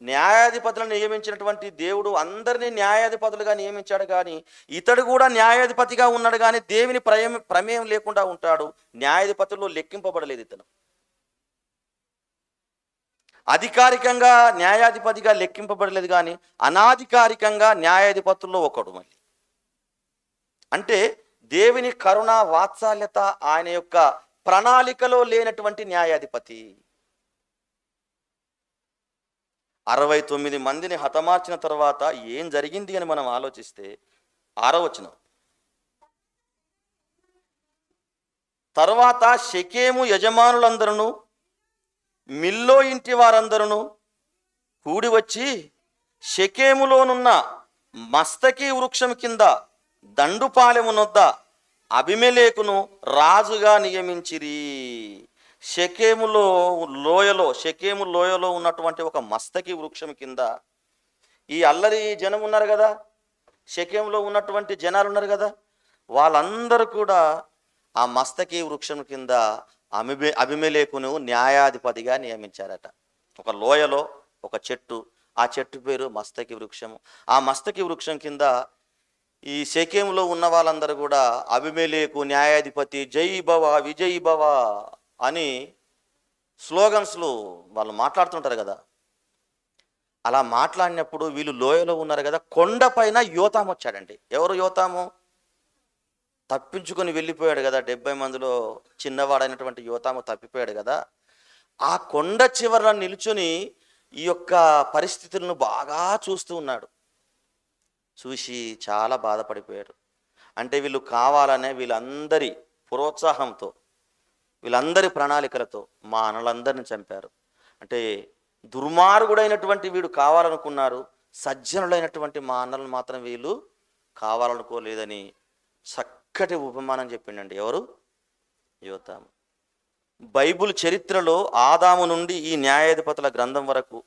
న్యాయాధిపతులను నియమించినటువంటి దేవుడు అందరినీ న్యాయాధిపతులుగా నియమించాడు. కానీ ఇతడు కూడా న్యాయాధిపతిగా ఉన్నాడు, కానీ దేవుని ప్రమేయం లేకుండా ఉంటాడు. న్యాయాధిపతుల్లో లెక్కింపబడలేదు ఇతను. అధికారికంగా న్యాయాధిపతిగా లెక్కింపబడలేదు, కానీ అనాధికారికంగా న్యాయాధిపతుల్లో ఒకడు. మళ్ళీ అంటే దేవుని కరుణ వాత్సల్యత ఆయన యొక్క ప్రణాళికలో లేనటువంటి న్యాయాధిపతి. 69 మందిని హతమార్చిన తర్వాత ఏం జరిగింది అని మనం ఆలోచిస్తే 6వ వచనం, తర్వాత షెకెము యజమానులందరూ మిల్లో ఇంటి వారందరూ కూడి వచ్చి షెకెములోనున్న మస్తకి వృక్షం కింద దండుపాలెమునొద్ద అబీమెలెకును రాజుగా నియమించిరి. షెకెము లోయలో ఉన్నటువంటి ఒక మస్తకి వృక్షం కింద ఈ అల్లరి జనం ఉన్నారు కదా, షెకెములో ఉన్నటువంటి జనాలు ఉన్నారు కదా, వాళ్ళందరూ కూడా ఆ మస్తకి వృక్షం కింద అబీమెలెకును న్యాయాధిపతిగా నియమించారట. ఒక లోయలో ఒక చెట్టు, ఆ చెట్టు పేరు మస్తకి వృక్షము. ఆ మస్తకి వృక్షం కింద ఈ షెకెములో ఉన్న వాళ్ళందరూ కూడా అబీమెలెకు న్యాయాధిపతి, జై భవ విజయ్ భవ అని స్లోగన్స్లు వాళ్ళు మాట్లాడుతుంటారు కదా. అలా మాట్లాడినప్పుడు వీళ్ళు లోయలో ఉన్నారు కదా, కొండపైన యోతాము వచ్చాడండి. ఎవరు యోతాము? తప్పించుకొని వెళ్ళిపోయాడు కదా, 70 మందిలో చిన్నవాడైనటువంటి యోతాము తప్పిపోయాడు కదా. ఆ కొండ చివరన నిల్చుని ఈ యొక్క పరిస్థితులను బాగా చూస్తూ ఉన్నాడు. చూసి చాలా బాధపడిపోయాడు. అంటే వీళ్ళు కావాలనే వీళ్ళందరి ప్రోత్సాహంతో, వీళ్ళందరి ప్రణాళికలతో మా అన్నలందరిని చంపారు. అంటే దుర్మార్గుడైనటువంటి వీడు కావాలనుకున్నారు, సజ్జనులైనటువంటి మా అన్నలను మాత్రం వీళ్ళు కావాలనుకోలేదని చక్కటి ఉపమానం చెప్పిండండి. ఎవరు? యోతాము. బైబిల్ చరిత్రలో ఆదాము నుండి ఈ న్యాయాధిపతుల గ్రంథం వరకు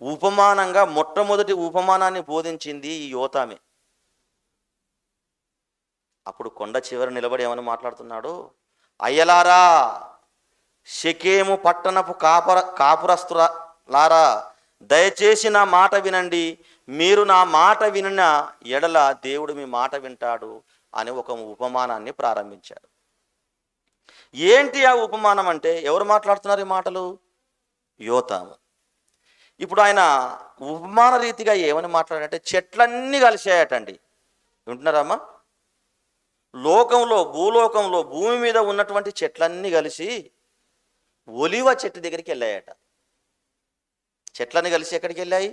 ఉపమానంగా మొట్టమొదటి ఉపమానాన్ని బోధించింది ఈ యోతామే. అప్పుడు కొండ చివరి నిలబడి ఏమని మాట్లాడుతున్నాడు? అయ్యలారా, షెకెము పట్టణపు కాపురస్తులారా, దయచేసి నా మాట వినండి. మీరు నా మాట వినిన ఎడల దేవుడు మీ మాట వింటాడు అని ఒక ఉపమానాన్ని ప్రారంభించాడు. ఏంటి ఆ ఉపమానం అంటే? ఎవరు మాట్లాడుతున్నారు ఈ మాటలు? యోతాము. ఇప్పుడు ఆయన ఉపమాన రీతిగా ఏమని మాట్లాడంటే, చెట్లన్నీ కలిసాయటండి. వింటున్నారమ్మా? భూలోకంలో భూమి మీద ఉన్నటువంటి చెట్లన్నీ కలిసి ఒలివ చెట్టు దగ్గరికి వెళ్ళాయట. చెట్లన్నీ కలిసి ఎక్కడికి వెళ్ళాయి?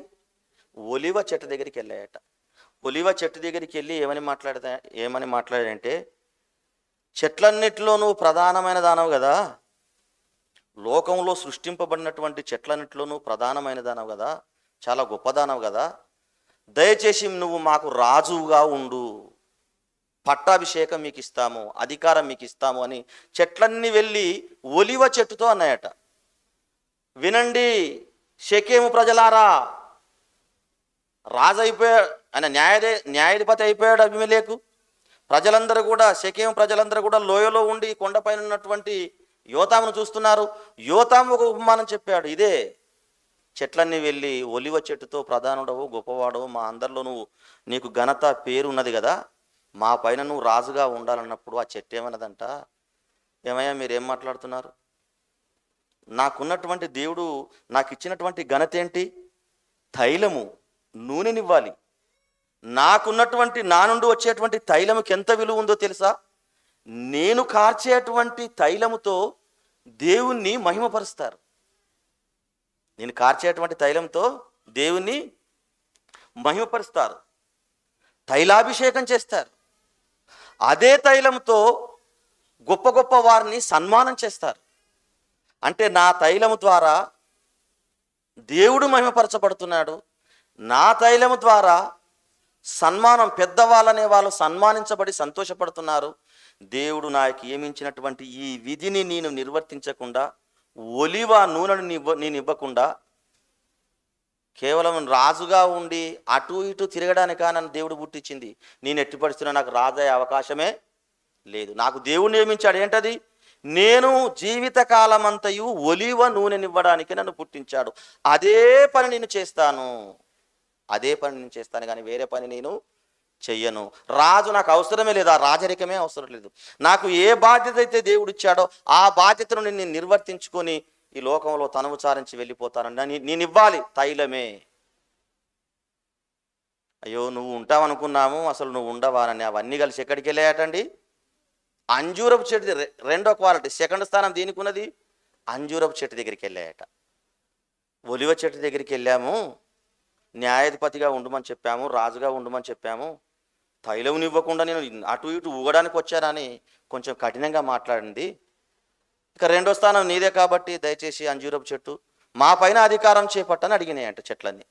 ఒలివ చెట్టు దగ్గరికి వెళ్ళాయట. ఒలివ చెట్టు దగ్గరికి వెళ్ళి ఏమని మాట్లాడాడంటే, చెట్లన్నిటిలో నువ్వు ప్రధానమైన దానవు కదా, లోకంలో సృష్టింపబడినటువంటి చెట్లన్నిటిలో నువ్వు ప్రధానమైన దానవు కదా, చాలా గొప్పదానవు కదా, దయచేసి నువ్వు మాకు రాజుగా ఉండు. పట్టాభిషేకం మీకు ఇస్తాము, అధికారం మీకు ఇస్తాము అని చెట్లన్నీ వెళ్ళి ఒలివ చెట్టుతో అన్నాయట. వినండి షెకెము ప్రజలారా, రాజు అయిపోయాడు, ఆయన న్యాయాధిపతి అయిపోయాడు అబీమెలెకు. ప్రజలందరూ కూడా, షెకెము ప్రజలందరూ కూడా లోయలో ఉండి కొండపైన ఉన్నటువంటి యోతామును చూస్తున్నారు. యోతాము ఒక ఉపమానం చెప్పాడు, ఇదే చెట్లన్నీ వెళ్ళి ఒలివ చెట్టుతో ప్రధానుడవు గొప్పవాడవు, మా అందరిలో నీకు ఘనత పేరు ఉన్నది కదా, మా పైన నువ్వు రాజుగా ఉండాలన్నప్పుడు ఆ చెట్టు ఏమన్నదంట, ఏమయ్యా మీరేం మాట్లాడుతున్నారు, నాకున్నటువంటి దేవుడు నాకు ఇచ్చినటువంటి ఘనత ఏంటి, తైలము నూనెనివ్వాలి, నాకున్నటువంటి నా నుండి వచ్చేటువంటి తైలముకి ఎంత విలువ ఉందో తెలుసా, నేను కార్చేటువంటి తైలముతో దేవుణ్ణి మహిమపరుస్తారు, నేను కార్చేటువంటి తైలంతో దేవుణ్ణి మహిమపరుస్తారు, తైలాభిషేకం చేస్తారు, అదే తైలంతో గొప్ప గొప్ప వారిని సన్మానం చేస్తారు. అంటే నా తైలము ద్వారా దేవుడు మహిమపరచబడుతున్నాడు, నా తైలము ద్వారా సన్మానం, పెద్దవాళ్ళనే వాళ్ళు సన్మానించబడి సంతోషపడుతున్నారు. దేవుడు నాకు ఏమించినటువంటి ఈ విధిని నేను నిర్వర్తించకుండా, ఒలివ నూనెను నేను ఇవ్వకుండా, కేవలం రాజుగా ఉండి అటు ఇటు తిరగడానికా నన్ను దేవుడు పుట్టించింది, నేను ఎట్టి పరిస్థితుల్లో నాకు రాజు అయ్యే అవకాశమే లేదు. నాకు దేవుడు నియమించాడు ఏంటది, నేను జీవితకాలమంతయు ఒలివ నూనెనివ్వడానికి నన్ను పుట్టించాడు, అదే పని నేను చేస్తాను, అదే పని నేను చేస్తాను కానీ వేరే పని నేను చెయ్యను. రాజు నాకు అవసరమే లేదు, ఆ రాజరికమే అవసరం లేదు. నాకు ఏ బాధ్యత అయితే దేవుడు ఇచ్చాడో ఆ బాధ్యతను నేను నిర్వర్తించుకొని ఈ లోకంలో తనువు చారించి వెళ్ళిపోతానని నేను ఇవ్వాలి తైలమే. అయ్యో నువ్వు ఉంటావనుకున్నాము, అసలు నువ్వు ఉండవానని అవన్నీ కలిసి ఎక్కడికి వెళ్ళాయటండి, అంజూరపు చెట్టు, రెండో క్వాలిటీ, సెకండ్ స్థానం దీనికి ఉన్నది, అంజూరపు చెట్టు దగ్గరికి వెళ్ళాయట. ఒలివ చెట్టు దగ్గరికి వెళ్ళాము, న్యాయాధిపతిగా ఉండమని చెప్పాము, రాజుగా ఉండమని చెప్పాము, తైలం ఇవ్వకుండా నేను అటు ఇటు ఊగడానికి వచ్చానని కొంచెం కఠినంగా మాట్లాడింది. ఇక రెండో స్థానం నీదే కాబట్టి దయచేసి అంజూరపు చెట్టు మా పైన అధికారం చేపట్టని అడిగినాయంట చెట్లన్నీ.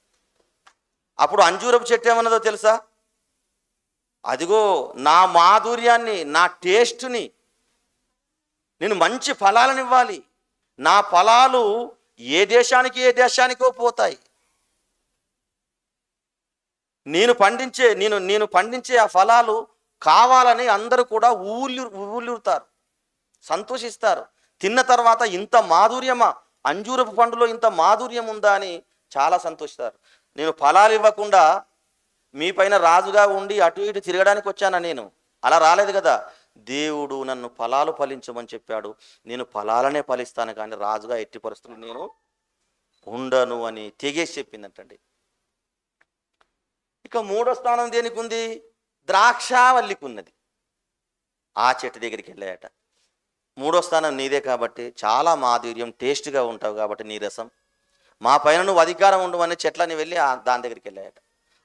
అప్పుడు అంజూరపు చెట్టు ఏమన్నదో తెలుసా, అదిగో నా మాధుర్యాన్ని, నా టేస్ట్ని, నేను మంచి ఫలాలను ఇవ్వాలి, నా ఫలాలు ఏ దేశానికో పోతాయి, నేను పండించే ఆ ఫలాలు కావాలని అందరూ కూడా ఊళ్ళుతారు, సంతోషిస్తారు. తిన్న తర్వాత ఇంత మాధుర్యమా, అంజూరపు పండులో ఇంత మాధుర్యం ఉందా అని చాలా సంతోషిస్తారు. నేను ఫలాలు ఇవ్వకుండా మీ పైన రాజుగా ఉండి అటు ఇటు తిరగడానికి వచ్చానా, నేను అలా రాలేదు కదా, దేవుడు నన్ను ఫలాలు ఫలించమని చెప్పాడు, నేను ఫలాలనే ఫలిస్తాను కానీ రాజుగా ఎట్టి పరిస్థితులు నేను ఉండను అని తెగేసి చెప్పిందంటండి. ఇక మూడో స్థానం దేనికి ఉంది, ద్రాక్షావల్లికి ఉన్నది. ఆ చెట్టు దగ్గరికి వెళ్ళాయట. మూడో స్థానం నీదే కాబట్టి చాలా మాధుర్యం, టేస్ట్గా ఉంటావు కాబట్టి నీ రసం, మా పైన నువ్వు అధికారం ఉండవని చెట్లని వెళ్ళి దాని దగ్గరికి వెళ్ళాయట.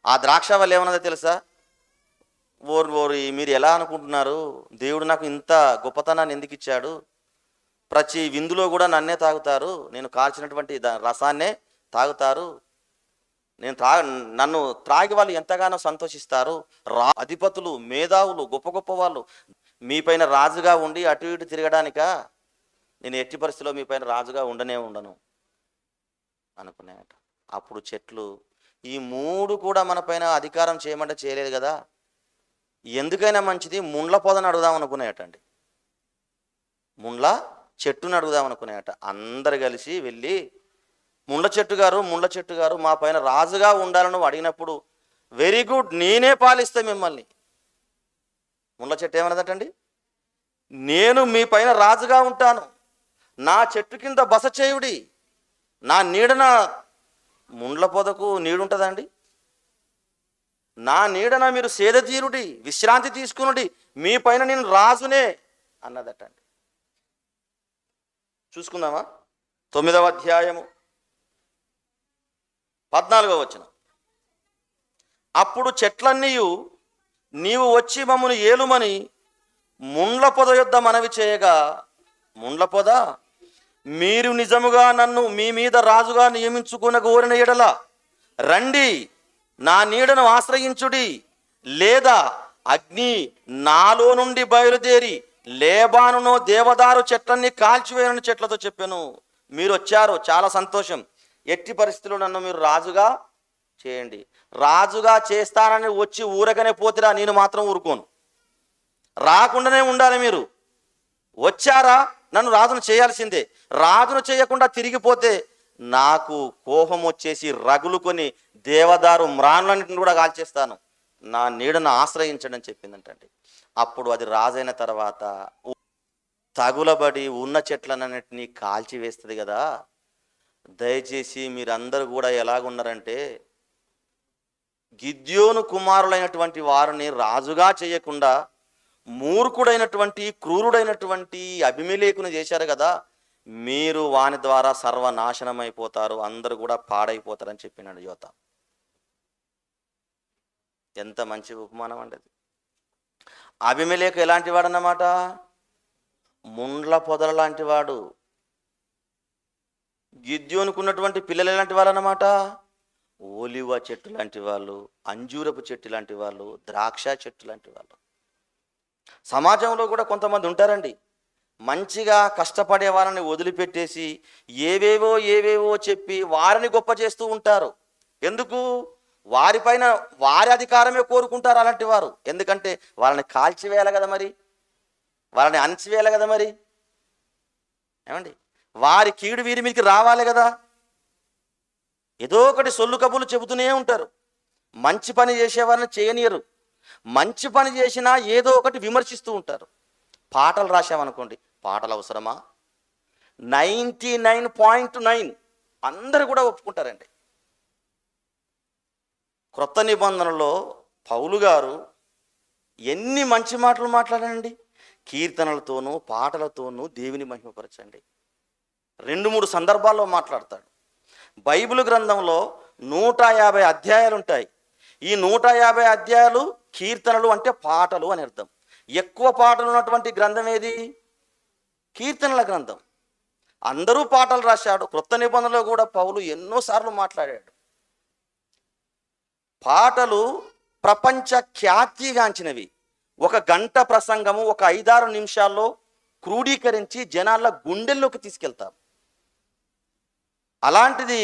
ఆ ద్రాక్షావల్లి ఏమన్నదో తెలుసా, ఓరి మీరు ఎలా అనుకుంటున్నారు, దేవుడు నాకు ఇంత గొప్పతనాన్ని ఎందుకు ఇచ్చాడు, ప్రతి విందులో కూడా నన్నే తాగుతారు, నేను కాల్చినటువంటి రసాన్నే తాగుతారు, నన్ను త్రాగి వాళ్ళు ఎంతగానో సంతోషిస్తారు, అధిపతులు, మేధావులు, గొప్ప గొప్ప వాళ్ళు మీ పైన రాజుగా ఉండి అటు ఇటు తిరగడానికా, నేను ఎట్టి పరిస్థితిలో మీ పైన రాజుగా ఉండను అనుకున్నాయట. అప్పుడు చెట్లు, ఈ మూడు కూడా మన పైన అధికారం చేయమంటే చేయలేదు కదా, ఎందుకైనా మంచిది ముండ్ల పొదను అడుగుదాం అనుకున్నాయటండి, ముండ్ల చెట్టును అడుగుదాం అనుకున్నాయట. అందరు కలిసి వెళ్ళి, ముండ్ల చెట్టు గారు మా పైన రాజుగా ఉండాలని అడిగినప్పుడు, వెరీ గుడ్, నేనే పాలిస్తా మిమ్మల్ని. ముండ్ల చెట్టు ఏమన్నదటండి, నేను మీ పైన రాజుగా ఉంటాను, నా చెట్టు కింద బస చేయుడి, నా నీడన, ముండ్ల పొదకు నీడుంటుందండి, నా నీడన మీరు సేద తీరుడి, విశ్రాంతి తీసుకునుడి, మీ పైన నేను రాజునే అన్నదటండి. చూసుకుందామా, 9వ అధ్యాయము 14వ వచనం. అప్పుడు చెట్లన్నీయు నీవు వచ్చి మమ్మను ఏలుమని ముండ్ల పొద యొద్ద మనవి చేయగా, ముండ్ల పొద, మీరు నిజముగా నన్ను మీ మీద రాజుగా నియమించుకొనగోరిన ఎడల రండి, నా నీడను ఆశ్రయించుడి, లేదా అగ్ని నాలో నుండి బయలుదేరి లేబానును దేవదారు చెట్లన్నీ కాల్చివేయని చెట్లతో చెప్పాను. మీరు వచ్చారు, చాలా సంతోషం. ఎట్టి పరిస్థితుల్లో నన్ను మీరు రాజుగా చేయండి. రాజుగా చేస్తానని వచ్చి ఊరకనే పోతిరా, నేను మాత్రం ఊరుకోను. రాకుండానే ఉండాలి. మీరు వచ్చారా, నన్ను రాజును చేయాల్సిందే. రాజును చేయకుండా తిరిగిపోతే నాకు కోపం వచ్చేసి రగులుకొని దేవదారు మ్రాణులన్నింటిని కూడా కాల్చేస్తాను. నా నీడను ఆశ్రయించడం చెప్పిందంటండి. అప్పుడు అది రాజైన తర్వాత తగులబడి ఉన్న చెట్లన్నింటినీ కాల్చివేస్తుంది కదా. దయచేసి మీరందరూ కూడా ఎలాగున్నారంటే, గిద్యోను కుమారులైనటువంటి వారిని రాజుగా చేయకుండా మూర్ఖుడైనటువంటి క్రూరుడైనటువంటి అబీమెలెకును చేశారు కదా, మీరు వాని ద్వారా సర్వనాశనం అయిపోతారు, అందరూ కూడా పాడైపోతారని చెప్పినాడు యోతా. ఎంత మంచి ఉపమానం అండి అది. అబీమెలెకు ఎలాంటి వాడు అన్నమాట? ముండ్ల పొదల లాంటి వాడు. గిద్యోనుకు ఉన్నటువంటి పిల్లలు ఎలాంటి వాళ్ళు అన్నమాట? ఓలివ చెట్టు లాంటి వాళ్ళు, అంజూరపు చెట్టు లాంటి వాళ్ళు, ద్రాక్ష చెట్టు లాంటి వాళ్ళు. సమాజంలో కూడా కొంతమంది ఉంటారండి, మంచిగా కష్టపడే వాళ్ళని వదిలిపెట్టేసి ఏవేవో చెప్పి వారిని గొప్ప చేస్తూ ఉంటారు. ఎందుకు? వారిపైన వారి అధికారమే కోరుకుంటారు అలాంటి వారు. ఎందుకంటే వాళ్ళని కాల్చివేయాలి కదా, మరి వాళ్ళని అణచివేయాలి కదా, మరి ఏమండి, వారి కీడు వీరి మీదకి రావాలి కదా. ఏదో ఒకటి సొల్లు కబుర్లు చెబుతూనే ఉంటారు. మంచి పని చేసేవారిని చేయనీయరు. మంచి పని చేసినా ఏదో ఒకటి విమర్శిస్తూ ఉంటారు. పాటలు రాశామనుకోండి, పాటలు అవసరమా? 99.9 అందరూ కూడా ఒప్పుకుంటారండి. క్రొత్త నిబంధనలో పౌలు గారు ఎన్ని మంచి మాటలు మాట్లాడారండి. కీర్తనలతోనూ పాటలతోనూ దేవుని మహిమపరచండి. 2-3 సందర్భాల్లో మాట్లాడతాడు. బైబిల్ గ్రంథంలో 150 అధ్యాయాలు ఉంటాయి. ఈ 150 అధ్యాయాలు కీర్తనలు అంటే పాటలు అని అర్థం. ఎక్కువ పాటలు ఉన్నటువంటి గ్రంథం ఏది? కీర్తనల గ్రంథం. అందరూ పాటలు రాశాడు. క్రొత్త నిబంధనలో కూడా పౌలు ఎన్నోసార్లు మాట్లాడాడు. పాటలు ప్రపంచ ఖ్యాతిగాంచినవి. 1 గంట ప్రసంగము 5-6 నిమిషాల్లో క్రోడీకరించి జనాల గుండెల్లోకి తీసుకెళ్తాం. అలాంటిది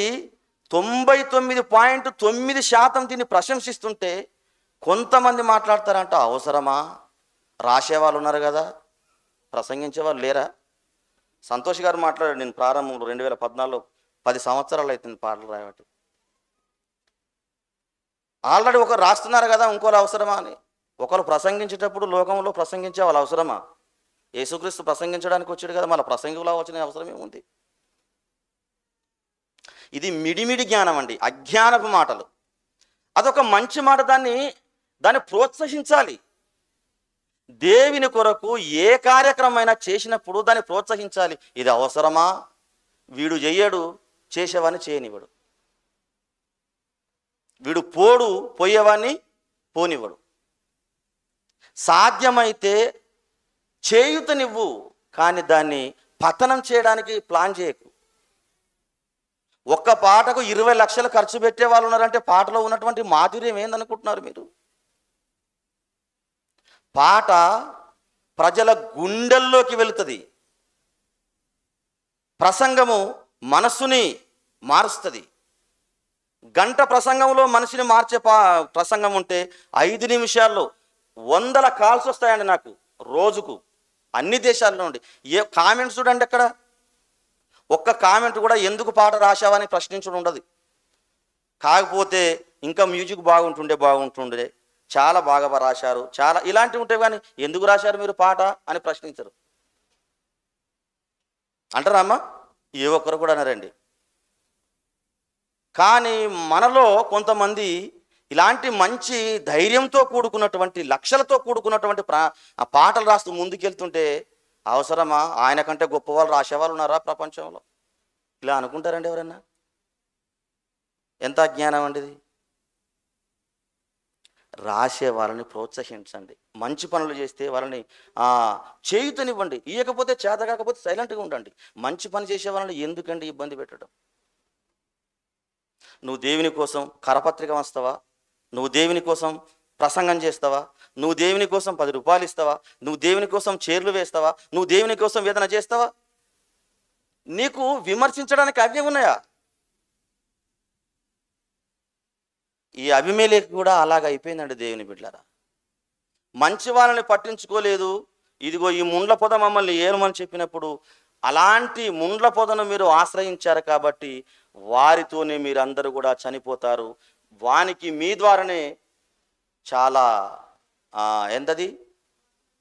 99.9% దీన్ని ప్రశంసిస్తుంటే కొంతమంది మాట్లాడతారంట, అవసరమా? రాసేవాళ్ళు ఉన్నారు కదా, ప్రసంగించే వాళ్ళు లేరా? సంతోష్ గారు మాట్లాడాడు, నేను ప్రారంభంలో 2014లో 10 సంవత్సరాలు అవుతుంది పాటలు రాయబట్టి. ఆల్రెడీ ఒకరు రాస్తున్నారు కదా, ఇంకోళ్ళు అవసరమా అని. ఒకరు ప్రసంగించేటప్పుడు లోకంలో ప్రసంగించే వాళ్ళు అవసరమా? యేసుక్రీస్తు ప్రసంగించడానికి వచ్చాడు కదా, మళ్ళీ ప్రసంగిలా వచ్చిన అవసరం ఏముంది? ఇది మిడిమిడి జ్ఞానం అండి, అజ్ఞానపు మాటలు. అదొక మంచి మాట, దాన్ని ప్రోత్సహించాలి. దేవుని కొరకు ఏ కార్యక్రమైనా చేసినప్పుడు దాన్ని ప్రోత్సహించాలి. ఇది అవసరమా? వీడు చెయ్యడు, చేసేవాడిని చేయనివ్వడు. వీడు పోయేవాడిని పోనివ్వడు. సాధ్యమైతే చేయుతనివ్వు, కానీ దాన్ని పతనం చేయడానికి ప్లాన్ చేయకు. ఒక్క పాటకు 20 లక్షలు ఖర్చు పెట్టే వాళ్ళు ఉన్నారంటే పాటలో ఉన్నటువంటి మాధుర్యం ఏందనుకుంటున్నారు మీరు? పాట ప్రజల గుండెల్లోకి వెళుతుంది. ప్రసంగము మనస్సుని మారుస్తుంది. గంట ప్రసంగంలో మనిషిని మార్చే ప్రసంగం ఉంటే 5 నిమిషాల్లో 100 కాల్స్ వస్తాయండి నాకు రోజుకు, అన్ని దేశాల్లో నుండి. కామెంట్స్ చూడండి, ఎక్కడ ఒక్క కామెంట్ కూడా ఎందుకు పాట రాశావని ప్రశ్నించడం ఉండదు. కాకపోతే ఇంకా మ్యూజిక్ బాగుంటుండే, చాలా బాగా రాశారు, చాలా ఇలాంటివి ఉంటాయి, కానీ ఎందుకు రాశారు మీరు పాట అని ప్రశ్నించరు. అంటారా అమ్మ? ఏ ఒక్కరు కూడా అనరండి. కానీ మనలో కొంతమంది ఇలాంటి మంచి ధైర్యంతో కూడుకున్నటువంటి, లక్షలతో కూడుకున్నటువంటి పాటలు రాస్తూ ముందుకెళ్తుంటే అవసరమా? ఆయన కంటే గొప్ప వాళ్ళు రాసేవాళ్ళు ఉన్నారా ప్రపంచంలో? ఇలా అనుకుంటారండి ఎవరన్నా? ఎంత అజ్ఞానం అండి ఇది. రాసే వాళ్ళని ప్రోత్సహించండి. మంచి పనులు చేస్తే వాళ్ళని చేయుతనివ్వండి. ఇవ్వకపోతే, చేత కాకపోతే సైలెంట్గా ఉండండి. మంచి పని చేసే వాళ్ళని ఎందుకండి ఇబ్బంది పెట్టడం? నువ్వు దేవుని కోసం కరపత్రిక వస్తావా? నువ్వు దేవుని కోసం ప్రసంగం చేస్తావా? నువ్వు దేవుని కోసం 10 రూపాయలు ఇస్తావా? నువ్వు దేవుని కోసం చీరలు వేస్తావా? నువ్వు దేవుని కోసం వేదన చేస్తావా? నీకు విమర్శించడానికి అవే ఉన్నాయా? ఈ అబీమెలెకు కూడా అలాగ అయిపోయిందండి దేవుని బిడ్డలారా. మంచి వాళ్ళని పట్టించుకోలేదు. ఇదిగో ఈ ముండ్ల పొద మమ్మల్ని ఏమని చెప్పినప్పుడు అలాంటి ముండ్ల పొదను మీరు ఆశ్రయించారు కాబట్టి వారితోనే మీరందరూ కూడా చనిపోతారు. వానికి మీ ద్వారానే చాలా ఎంతది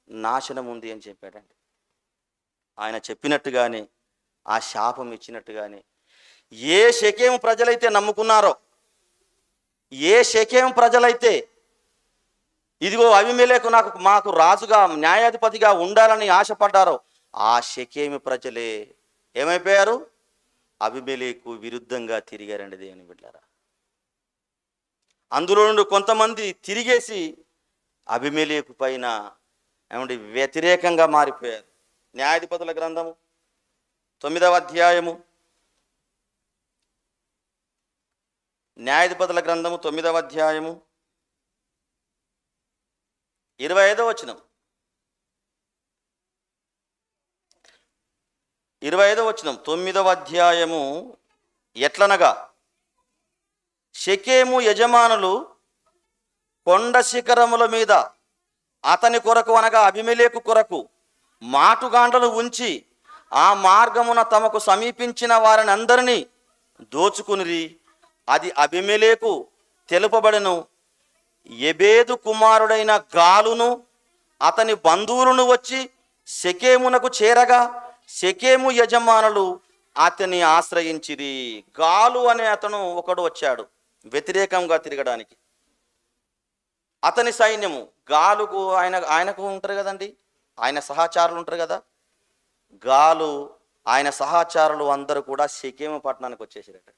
నాశనం ఉంది అని చెప్పాడండి. ఆయన చెప్పినట్టుగానే, ఆ శాపం ఇచ్చినట్టుగానే ఏ షెకెము ప్రజలైతే నమ్ముకున్నారో, ఏ షెకెము ప్రజలైతే ఇదిగో అబీమెలెకు మాకు రాజుగా న్యాయాధిపతిగా ఉండాలని ఆశపడ్డారో ఆ షెకెము ప్రజలే ఏమైపోయారు? అబీమెలెకు విరుద్ధంగా తిరిగారండి దేవుని బిడ్డలారా. అందులో నుండి కొంతమంది తిరిగేసి అబీమెలెకు పైన ఏమంటే వ్యతిరేకంగా మారిపోయారు. న్యాయాధిపతుల గ్రంథము 9వ అధ్యాయము, న్యాయాధిపతుల గ్రంథము 9వ అధ్యాయము 25వ వచనం. 25వ వచనం 9వ అధ్యాయము. ఎట్లనగా షెకెము యజమానులు కొండ శిఖరముల మీద అతని కొరకు అనగా అబీమెలెకు కొరకు మాటుగాండ్లను ఉంచి ఆ మార్గమున తమకు సమీపించిన వారిని అందరినీ దోచుకునిరి. అది అబీమెలెకు తెలుపబడెను. ఎబేదు కుమారుడైన గాలును అతని బంధువులను వచ్చి షెకెమునకు చేరగా షెకెము యజమానులు అతని ఆశ్రయించిరి. గాలు అనే అతను ఒకడు వచ్చాడు వ్యతిరేకంగా తిరగడానికి. అతని సైన్యము గాలుకు ఆయనకు ఉంటారు కదండి, ఆయన సహచారులు ఉంటారు కదా. గాలు ఆయన సహచారులు అందరూ కూడా షెకెము పట్టణానికి వచ్చేసారట.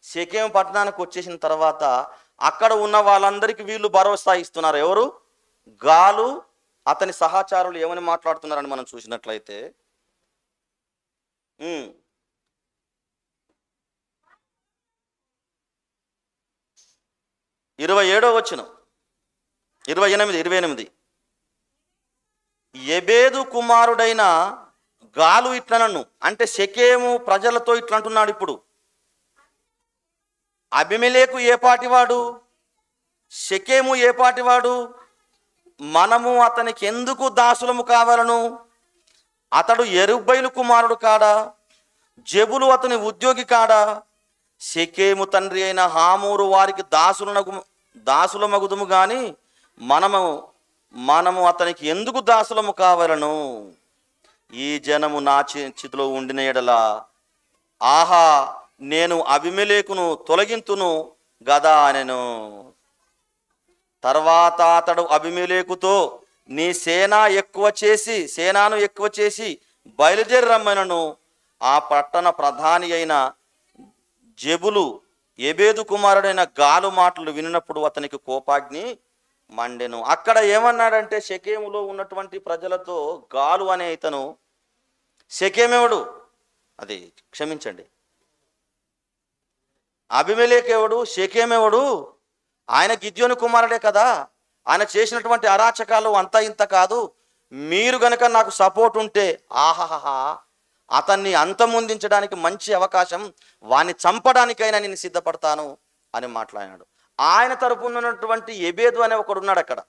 షెకెము పట్టణానికి వచ్చేసిన తర్వాత అక్కడ ఉన్న వాళ్ళందరికీ వీళ్ళు భరోసా ఇస్తున్నారు. ఎవరు? గాలు అతని సహచారులు ఏమని మాట్లాడుతున్నారని మనం చూసినట్లయితే 27వ వచనం, 28 ఎబేదు కుమారుడైన గాలు ఇట్లనను, అంటే షెకెము ప్రజలతో ఇట్లా అంటున్నాడు. ఇప్పుడు అబీమెలెకు ఏ పాటివాడు? షెకెము ఏ పాటివాడు? మనము అతనికి ఎందుకు దాసులము కావాలను? అతడు యెరుబ్బయలు కుమారుడు కాడా? జెబులు అతని ఉద్యోగి కాడా? షెకెము తండ్రి అయిన హామోరు వారికి దాసుల మగుదుము గాని మనము అతనికి ఎందుకు దాసులము కావాలను? ఈ జనము నా చేతిలో ఉండిన ఎడల ఆహా నేను అబీమెలెకును తొలగింతును గదా అనెను. తర్వాత అతడు అబీమెలెకుతో నీ సేనాను ఎక్కువ చేసి బయలుదేరి రమ్మనను. ఆ పట్టణ ప్రధాని అయిన జెబులు ఎబేదు కుమారుడైన గాలు మాటలు వినినప్పుడు అతనికి కోపాగ్ని మండెను. అక్కడ ఏమన్నాడంటే షెకెములో ఉన్నటువంటి ప్రజలతో గాలు అనే ఇతను, షెకెమెవడు? అది క్షమించండి, అబీమెలెకు ఎవడు? షెకెమెవడు? ఆయన గిద్యోను కుమారుడే కదా. ఆయన చేసినటువంటి అరాచకాలు అంతా ఇంత కాదు. మీరు గనక నాకు సపోర్ట్ ఉంటే ఆహాహా అతన్ని అంతమొందించడానికి మంచి అవకాశం, వాణ్ణి చంపడానికైనా నేను సిద్ధపడతాను అని మాట్లాడినాడు. ఆయన తరపున ఉన్నటువంటి ఎబేదు అనే ఒకడు ఉన్నాడు అక్కడ.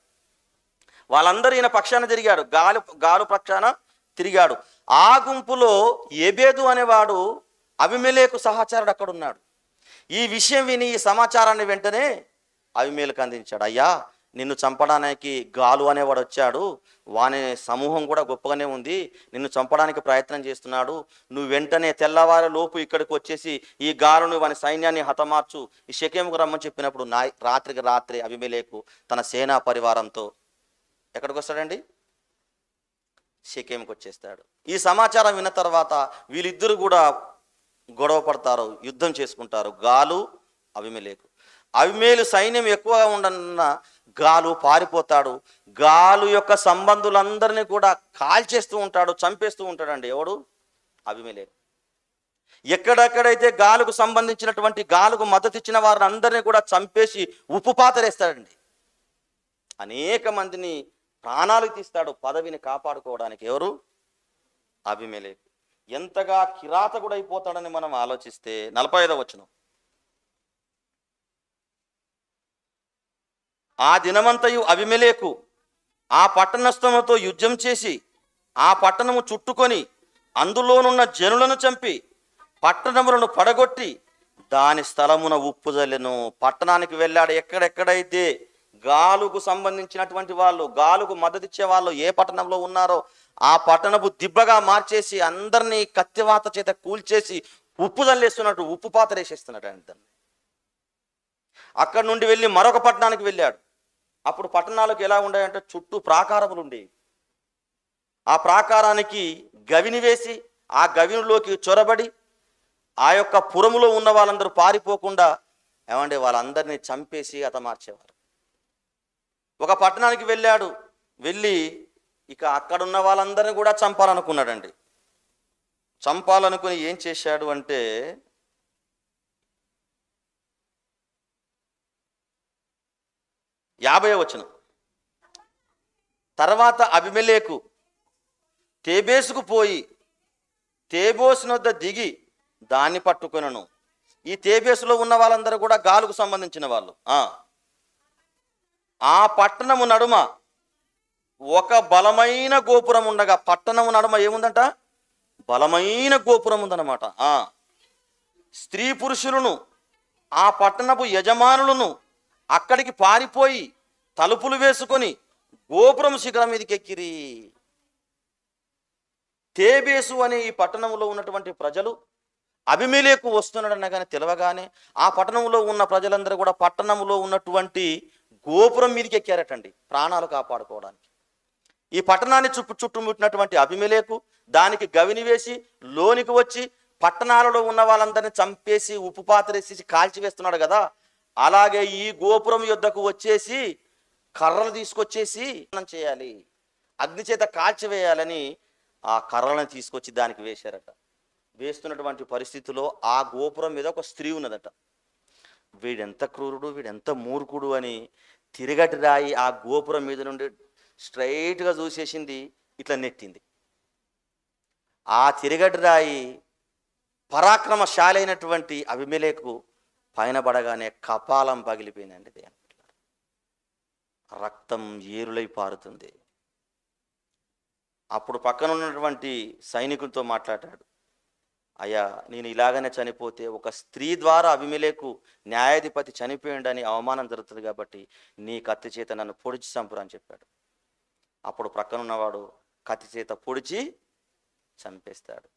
వాళ్ళందరూ ఈయన పక్షాన తిరిగాడు, గాలు పక్షాన తిరిగాడు. ఆ గుంపులో ఎబేదు అనేవాడు అబీమెలెకు సహచారుడు అక్కడ ఉన్నాడు. ఈ విషయం విని ఈ సమాచారాన్ని వెంటనే అబీమెలెకు అందించాడు. అయ్యా నిన్ను చంపడానికి గాలు అనేవాడు వచ్చాడు, వాని సమూహం కూడా గొప్పగానే ఉంది, నిన్ను చంపడానికి ప్రయత్నం చేస్తున్నాడు. నువ్వు వెంటనే తెల్లవారి లోపు ఇక్కడికి వచ్చేసి ఈ గాలును వాని సైన్యాన్ని హతమార్చు, ఈ షెకెముకు రమ్మని చెప్పినప్పుడు రాత్రికి రాత్రి అబీమెలెకు తన సేనా పరివారంతో ఎక్కడికి వస్తాడండి? షెకెముకు వచ్చేస్తాడు. ఈ సమాచారం విన్న తర్వాత వీళ్ళిద్దరు కూడా గొడవ పడతారు, యుద్ధం చేసుకుంటారు, గాలు అబీమెలెకు. అబీమెలు సైన్యం ఎక్కువగా ఉండన్న గాలు పారిపోతాడు. గాలు యొక్క సంబంధులందరినీ కూడా కాల్చేస్తూ ఉంటాడు, చంపేస్తూ ఉంటాడండి. ఎవడు? అబీమెలెకు. ఎక్కడెక్కడైతే గాలుకు సంబంధించినటువంటి గాలుకు మద్దతు ఇచ్చిన వారిని అందరినీ కూడా చంపేసి ఉప్పు పాతరేస్తాడండి. అనేక మందిని ప్రాణాలు తీస్తాడు పదవిని కాపాడుకోవడానికి. ఎవరు? అబీమెలెకు. ఎంతగా కిరాతకుడైపోతాడని మనం ఆలోచిస్తే 45వ వచనం. ఆ దినమంతయు అబీమెలెకు ఆ పట్టణస్థులతో యుద్ధం చేసి ఆ పట్టణము చుట్టుకొని అందులోనున్న జనులను చంపి పట్టణములను పడగొట్టి దాని స్థలమున ఉప్పు జల్లెను. పట్టణానికి వెళ్ళాడు. ఎక్కడెక్కడైతే గాలుకు సంబంధించినటువంటి వాళ్ళు, గాలుకు మద్దతు ఇచ్చే వాళ్ళు ఏ పట్టణంలో ఉన్నారో ఆ పట్టణపు దిబ్బగా మార్చేసి అందరినీ కత్తివాత చేత కూల్చేసి ఉప్పు జల్లేస్తున్నట్టు ఉప్పు పాత్ర వేసేస్తున్నాడు ఆయన దాన్ని. అక్కడి నుండి వెళ్ళి మరొక పట్టణానికి వెళ్ళాడు. అప్పుడు పట్టణాలకు ఎలా ఉండేయంటే చుట్టూ ప్రాకారములు ఉండేవి. ఆ ప్రాకారానికి గవిని వేసి ఆ గవినిలోకి చొరబడి ఆ యొక్క పురములో ఉన్న వాళ్ళందరూ పారిపోకుండా ఏమంటే వాళ్ళందరినీ చంపేసి హతమార్చేవారు. ఒక పట్టణానికి వెళ్ళాడు. వెళ్ళి ఇక అక్కడున్న వాళ్ళందరినీ కూడా చంపాలనుకున్నాడండి. చంపాలనుకుని ఏం చేశాడు అంటే 50వ వచనం. తర్వాత అబీమెలెకు తేబేసుకు పోయి తేబోసు వద్ద దిగి దాన్ని పట్టుకొనెను. ఈ తేబేసులో ఉన్న వాళ్ళందరూ కూడా గాలుకు సంబంధించిన వాళ్ళు. ఆ పట్టణము నడుమ ఒక బలమైన గోపురం ఉండగా, పట్టణము నడుమ ఏముందంట? బలమైన గోపురం ఉందన్నమాట. స్త్రీ పురుషులను ఆ పట్టణపు యజమానులను అక్కడికి పారిపోయి తలుపులు వేసుకొని గోపురం శిఖరం మీదకి ఎక్కిరి. తేబేసు అనే ఈ పట్టణంలో ఉన్నటువంటి ప్రజలు అబీమెలెకు వస్తున్నాడన్న కానీ తెలవగానే ఆ పట్టణంలో ఉన్న ప్రజలందరూ కూడా పట్టణంలో ఉన్నటువంటి గోపురం మీదకి ఎక్కారటండి ప్రాణాలు కాపాడుకోవడానికి. ఈ పట్టణాన్ని చుట్టుముట్టినటువంటి అబీమెలెకు దానికి గవిని వేసి లోనికి వచ్చి పట్టణాలలో ఉన్న వాళ్ళందరినీ చంపేసి ఉప్పు పాత్రేసి కాల్చివేస్తున్నాడు కదా. అలాగే ఈ గోపురం యుద్ధకు వచ్చేసి కర్రలు తీసుకొచ్చేసి చేయాలి, అగ్ని చేత కాల్చివేయాలని ఆ కర్రలను తీసుకొచ్చి దానికి వేశారట. వేస్తున్నటువంటి పరిస్థితిలో ఆ గోపురం మీద ఒక స్త్రీ ఉన్నదట. వీడెంత క్రూరుడు, వీడెంత మూర్ఖుడు అని తిరగటి రాయి ఆ గోపురం మీద నుండి స్ట్రైట్గా చూసేసింది, ఇట్లా నెట్టింది. ఆ తిరగటి రాయి పరాక్రమశాలి అయినటువంటి అబీమెలెకు పైన పడగానే కపాలం పగిలిపోయిందండి. రక్తం ఏరులై పారుతుంది. అప్పుడు పక్కన ఉన్నటువంటి సైనికులతో మాట్లాడాడు. అయ్యా, నేను ఇలాగనే చనిపోతే ఒక స్త్రీ ద్వారా అబీమెలెకు న్యాయాధిపతి చనిపోయిండని అవమానం జరుగుతుంది కాబట్టి నీ కత్తి చేత నన్ను పొడిచి చంపురు అని చెప్పాడు. అప్పుడు ప్రక్కనున్నవాడు కత్తి చేత పొడిచి చంపేస్తాడు.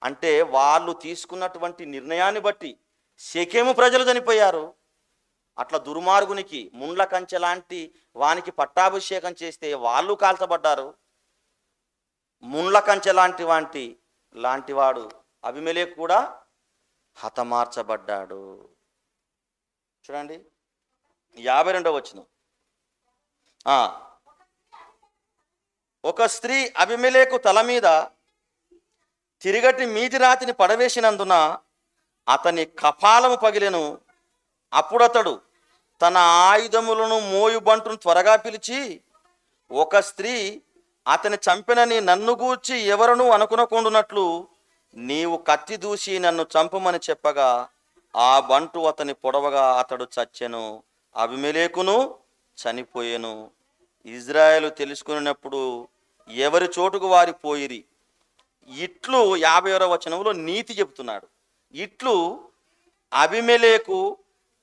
అంటే వాళ్ళు తీసుకున్నటువంటి నిర్ణయాన్ని బట్టి షెకెము ప్రజలు చనిపోయారు. అట్లా దుర్మార్గునికి ముండ్ల కంచె లాంటి వానికి పట్టాభిషేకం చేస్తే వాళ్ళు కాల్చబడ్డారు. ముండ్ల కంచె లాంటి వాడు అబీమెలెకు కూడా హతమార్చబడ్డాడు. చూడండి 52వ వచనం. ఒక స్త్రీ అబీమెలెకు తల మీద తిరిగటి మీది రాతిని పడవేసినందున అతని కపాలము పగిలెను. అప్పుడతడు తన ఆయుధములను మోయుబంటును త్వరగా పిలిచి, ఒక స్త్రీ అతని చంపినని నన్ను గూర్చి ఎవరను అనుకునకుండునట్లు నీవు కత్తి దూసి నన్ను చంపమని చెప్పగా ఆ బంటు అతని పొడవగా అతడు చచ్చెను, అబీమెలెకును చనిపోయెను. ఇజ్రాయేలు తెలుసుకున్నప్పుడు ఎవరి చోటుకు వారి పోయిరి. ఇట్లు 51వ వచనంలో నీతి చెబుతున్నాడు. ఇట్లు అబీమెలెకు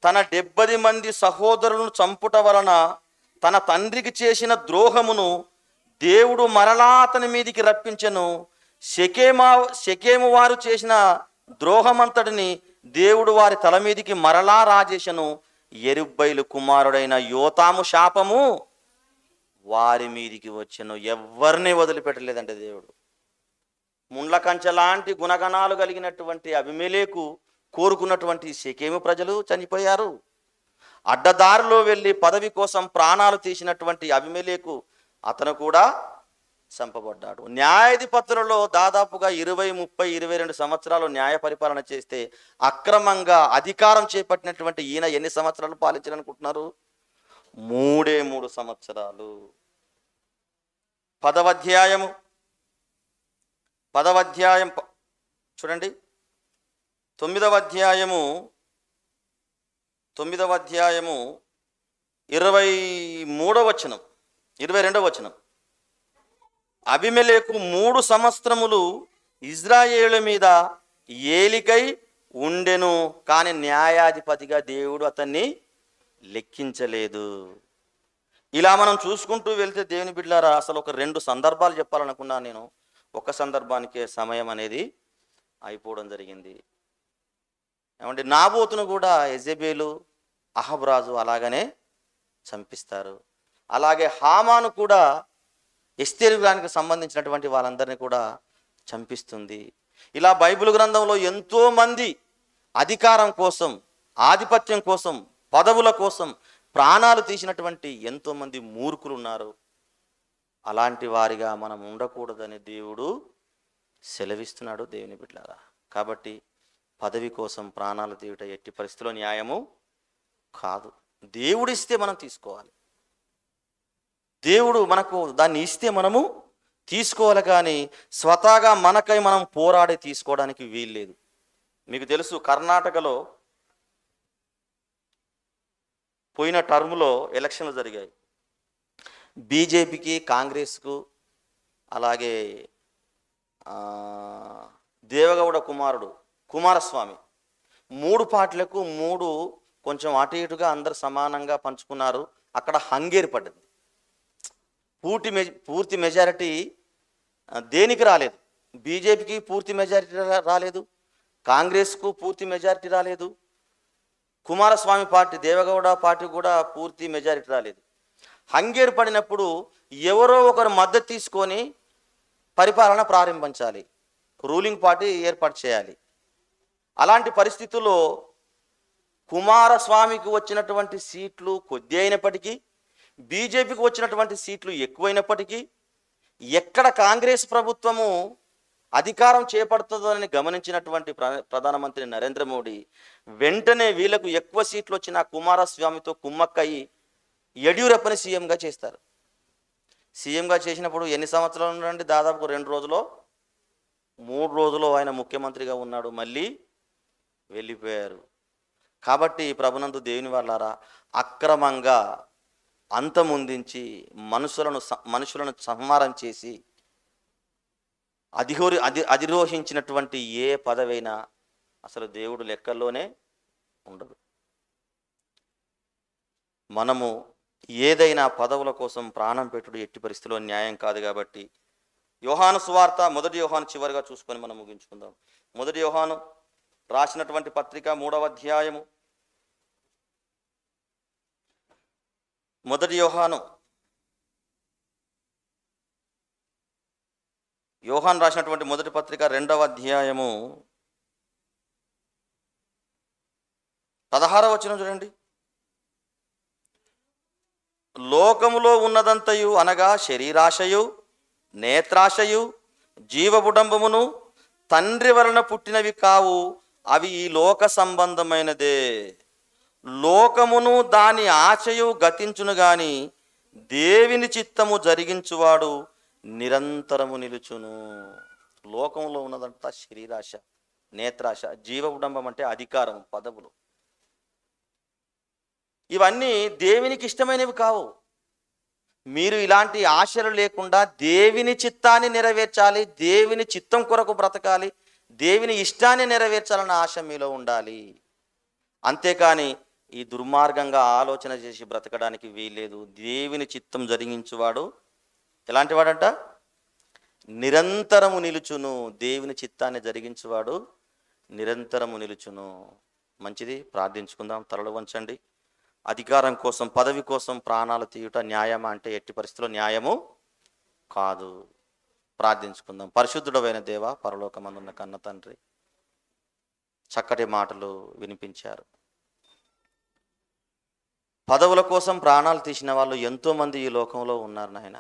తన 70 మంది సహోదరులను చంపుట వలన తన తండ్రికి చేసిన ద్రోహమును దేవుడు మరలా అతని మీదికి రప్పించెను. షెకెము వారు చేసిన ద్రోహమంతటిని దేవుడు వారి తల మీదికి మరలా రాజేశను. యెరుబ్బయలు కుమారుడైన యోతాము శాపము వారి మీదికి వచ్చెను. ఎవరిని వదిలిపెట్టలేదంటే దేవుడు. ముండ్ల కంచె లాంటి గుణగణాలు కలిగినటువంటి అబీమెలెకు కోరుకున్నటువంటి షెకెము ప్రజలు చనిపోయారు. అడ్డదారిలో వెళ్ళి పదవి కోసం ప్రాణాలు తీసినటువంటి అబీమెలెకు అతను కూడా చంపబడ్డాడు. న్యాయాధిపతులలో దాదాపుగా 20, 30, 22 సంవత్సరాలు న్యాయ పరిపాలన చేస్తే అక్రమంగా అధికారం చేపట్టినటువంటి ఈయన ఎన్ని సంవత్సరాలు పాలించాలనుకుంటున్నారు? 3 సంవత్సరాలు. 10వ అధ్యాయము చూడండి, 9వ అధ్యాయము 23వ వచనం, 22వ వచనం. అబీమెలెకు 3 సంవత్సరములు ఇజ్రాయేలు మీద ఏలికై ఉండెను, కానీ న్యాయాధిపతిగా దేవుడు అతన్ని లెక్కించలేదు. ఇలా మనం చూసుకుంటూ వెళ్తే దేవుని బిడ్డలారా, అసలు ఒక 2 సందర్భాలు చెప్పాలనుకున్నాను నేను. ఒక సందర్భానికే సమయం అనేది అయిపోవడం జరిగింది. ఏమంటే నాబోతును కూడా యెజెబెలు, అహబ్ రాజు అలాగనే చంపిస్తారు. అలాగే హామాను కూడా ఎస్తేరు గ్రంథానికి సంబంధించినటువంటి వాళ్ళందరినీ కూడా చంపిస్తుంది. ఇలా బైబిల్ గ్రంథంలో ఎంతోమంది అధికారం కోసం, ఆధిపత్యం కోసం, పదవుల కోసం ప్రాణాలు తీసినటువంటి ఎంతోమంది మూర్ఖులు ఉన్నారు. అలాంటి వారిగా మనం ఉండకూడదని దేవుడు సెలవిస్తున్నాడు దేవుని బిడ్డలారా. కాబట్టి పదవి కోసం ప్రాణాలు తీయట ఎట్టి పరిస్థితిలో న్యాయము కాదు. దేవుడు ఇస్తే మనం తీసుకోవాలి, దేవుడు మనకు దాన్ని ఇస్తే మనము తీసుకోవాలి, కానీ స్వతహాగా మనకై మనం పోరాడి తీసుకోవడానికి వీల్లేదు. మీకు తెలుసు, కర్ణాటకలో పోయిన టర్ములో ఎలక్షన్లు జరిగాయి. బీజేపీకి, కాంగ్రెస్కు, అలాగే దేవగౌడ కుమారుడు కుమారస్వామి 3 పార్టీలకు 3 కొంచెం అటు ఇటుగా అందరు సమానంగా పంచుకున్నారు. అక్కడ హంగేరి పడ్డది. పూర్తి మెజారిటీ దేనికి రాలేదు. బీజేపీకి పూర్తి మెజారిటీ రాలేదు, కాంగ్రెస్కు పూర్తి మెజారిటీ రాలేదు, కుమారస్వామి పార్టీ, దేవగౌడ పార్టీ కూడా పూర్తి మెజారిటీ రాలేదు. హంగేరి పడినప్పుడు ఎవరో ఒకరు మద్దతు తీసుకొని పరిపాలన ప్రారంభించాలి, రూలింగ్ పార్టీ ఏర్పాటు చేయాలి. అలాంటి పరిస్థితుల్లో కుమారస్వామికి వచ్చినటువంటి సీట్లు కొద్ది అయినప్పటికీ, బీజేపీకి వచ్చినటువంటి సీట్లు ఎక్కువైనప్పటికీ, ఎక్కడ కాంగ్రెస్ ప్రభుత్వము అధికారం చేపడుతుందని గమనించినటువంటి ప్రధానమంత్రి నరేంద్ర మోడీ వెంటనే వీళ్ళకు ఎక్కువ సీట్లు వచ్చిన కుమారస్వామితో కుమ్మక్కయి యడ్యూరప్పని సీఎంగా చేస్తారు. సీఎంగా చేసినప్పుడు ఎన్ని సంవత్సరాలు ఉన్నారండి? దాదాపు 2 రోజులో 3 రోజులు ఆయన ముఖ్యమంత్రిగా ఉన్నాడు, మళ్ళీ వెళ్ళిపోయారు. కాబట్టి ప్రభునందు దేవుని వాళ్ళారా, అక్రమంగా అంతమొందించి మనుషులను సంహారం చేసి అధిరోహించినటువంటి ఏ పదవైనా అసలు దేవుడు లెక్కల్లోనే ఉండదు. మనము ఏదైనా పదవుల కోసం ప్రాణం పెట్టుడు ఎట్టి పరిస్థితిలో న్యాయం కాదు. కాబట్టి యోహాను సువార్త 1 యోహాను చివరిగా చూసుకొని మనం ముగించుకుందాం. 1 యోహాను రాసినటువంటి పత్రిక 3వ అధ్యాయము, 1 యోహాను రాసినటువంటి మొదటి పత్రిక 2వ అధ్యాయము 16వ వచనం చూడండి. లోకములో ఉన్నదంతయు అనగా శరీరాశయు, నేత్రాశయు, జీవబుడంబమును తండ్రి వలన పుట్టినవి కావు, అవి ఈ లోక సంబంధమైనదే. లోకమును దాని ఆశయు గతించును గాని దేవుని చిత్తము జరిగించువాడు నిరంతరము నిలుచును. లోకంలో ఉన్నదంతా శరీరాశ, నేత్రాశ, జీవబుడంబం అంటే అధికారం, పదవులు. ఇవన్నీ దేవునికి ఇష్టమైనవి కావు. మీరు ఇలాంటి ఆశలు లేకుండా దేవుని చిత్తాన్ని నెరవేర్చాలి, దేవుని చిత్తం కొరకు బ్రతకాలి, దేవుని ఇష్టాన్ని నెరవేర్చాలన్న ఆశ మీలో ఉండాలి. అంతేకాని ఈ దుర్మార్గంగా ఆలోచన చేసి బ్రతకడానికి వీల్లేదు. దేవుని చిత్తం జరిగించువాడు ఎలాంటి వాడంట? నిరంతరము నిలుచును. దేవుని చిత్తాన్ని జరిగించువాడు నిరంతరము నిలుచును. మంచిది, ప్రార్థించుకుందాం. తలలు వంచండి. అధికారం కోసం, పదవి కోసం ప్రాణాలు తీయుట న్యాయమా అంటే ఎట్టి పరిస్థితిలో న్యాయము కాదు. ప్రార్థించుకుందాం. పరిశుద్ధుడైన దేవా, పరలోకమందున్న కన్న తండ్రి, చక్కటి మాటలు వినిపించారు. పదవుల కోసం ప్రాణాలు తీసిన వాళ్ళు ఎంతోమంది ఈ లోకంలో ఉన్నారు నాయన.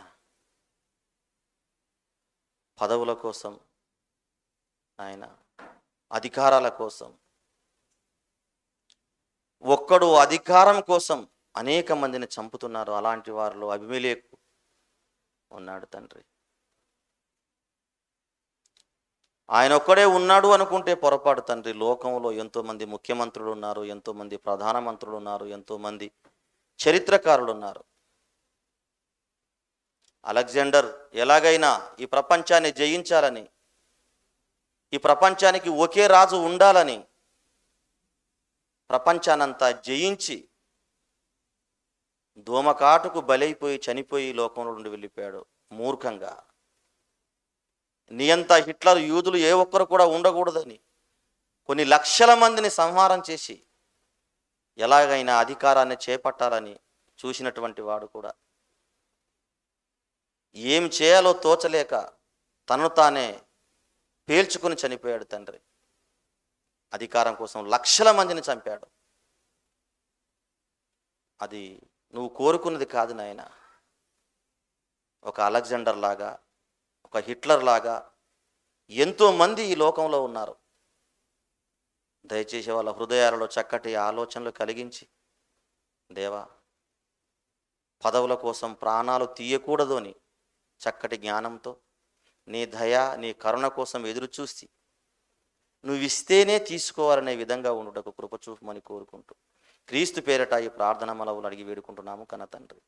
పదవుల కోసం నాయన, అధికారాల కోసం, ఒక్కడు అధికారం కోసం అనేక మందిని చంపుతున్నారు. అలాంటి వారిలో అబీమెలెకు ఉన్నాడు తండ్రి. ఆయన ఒక్కడే ఉన్నాడు అనుకుంటే పొరపాటు తండ్రి. లోకంలో ఎంతోమంది ముఖ్యమంత్రులు ఉన్నారు, ఎంతోమంది ప్రధానమంత్రులు ఉన్నారు, ఎంతోమంది చరిత్రకారులు ఉన్నారు. అలెగ్జాండర్ ఎలాగైనా ఈ ప్రపంచాన్ని జయించాలని, ఈ ప్రపంచానికి ఒకే రాజు ఉండాలని ప్రపంచానంతా జయించి దోమకాటుకు బలైపోయి చనిపోయి లోకంలో నుండి వెళ్ళిపోయాడు మూర్ఖంగా. నియంత హిట్లర్ యూదులు ఏ ఒక్కరు కూడా ఉండకూడదని కొన్ని లక్షల మందిని సంహారం చేసి ఎలాగైనా అధికారాన్ని చేపట్టాలని చూసినటువంటి వాడు కూడా ఏం చేయాలో తోచలేక తనను తానే పేల్చుకొని చనిపోయాడు తండ్రి. అధికారం కోసం లక్షల మందిని చంపాడు. అది నువ్వు కోరుకున్నది కాదు నాయన. ఒక అలెగ్జాండర్ లాగా, ఒక హిట్లర్ లాగా ఎంతోమంది ఈ లోకంలో ఉన్నారు. దయచేసి వాళ్ళ హృదయాలలో చక్కటి ఆలోచనలు కలిగించి, దేవా పదవుల కోసం ప్రాణాలు తీయకూడదు అని చక్కటి జ్ఞానంతో నీ దయ, నీ కరుణ కోసం ఎదురు చూసి నువ్వు ఇస్తేనే తీసుకోవాలనే విధంగా ఉండుటకు కృప చూపమని కోరుకుంటూ క్రీస్తు పేరట ఈ ప్రార్థన మనవులు అడిగి వేడుకుంటున్నాము కన్న తండ్రి.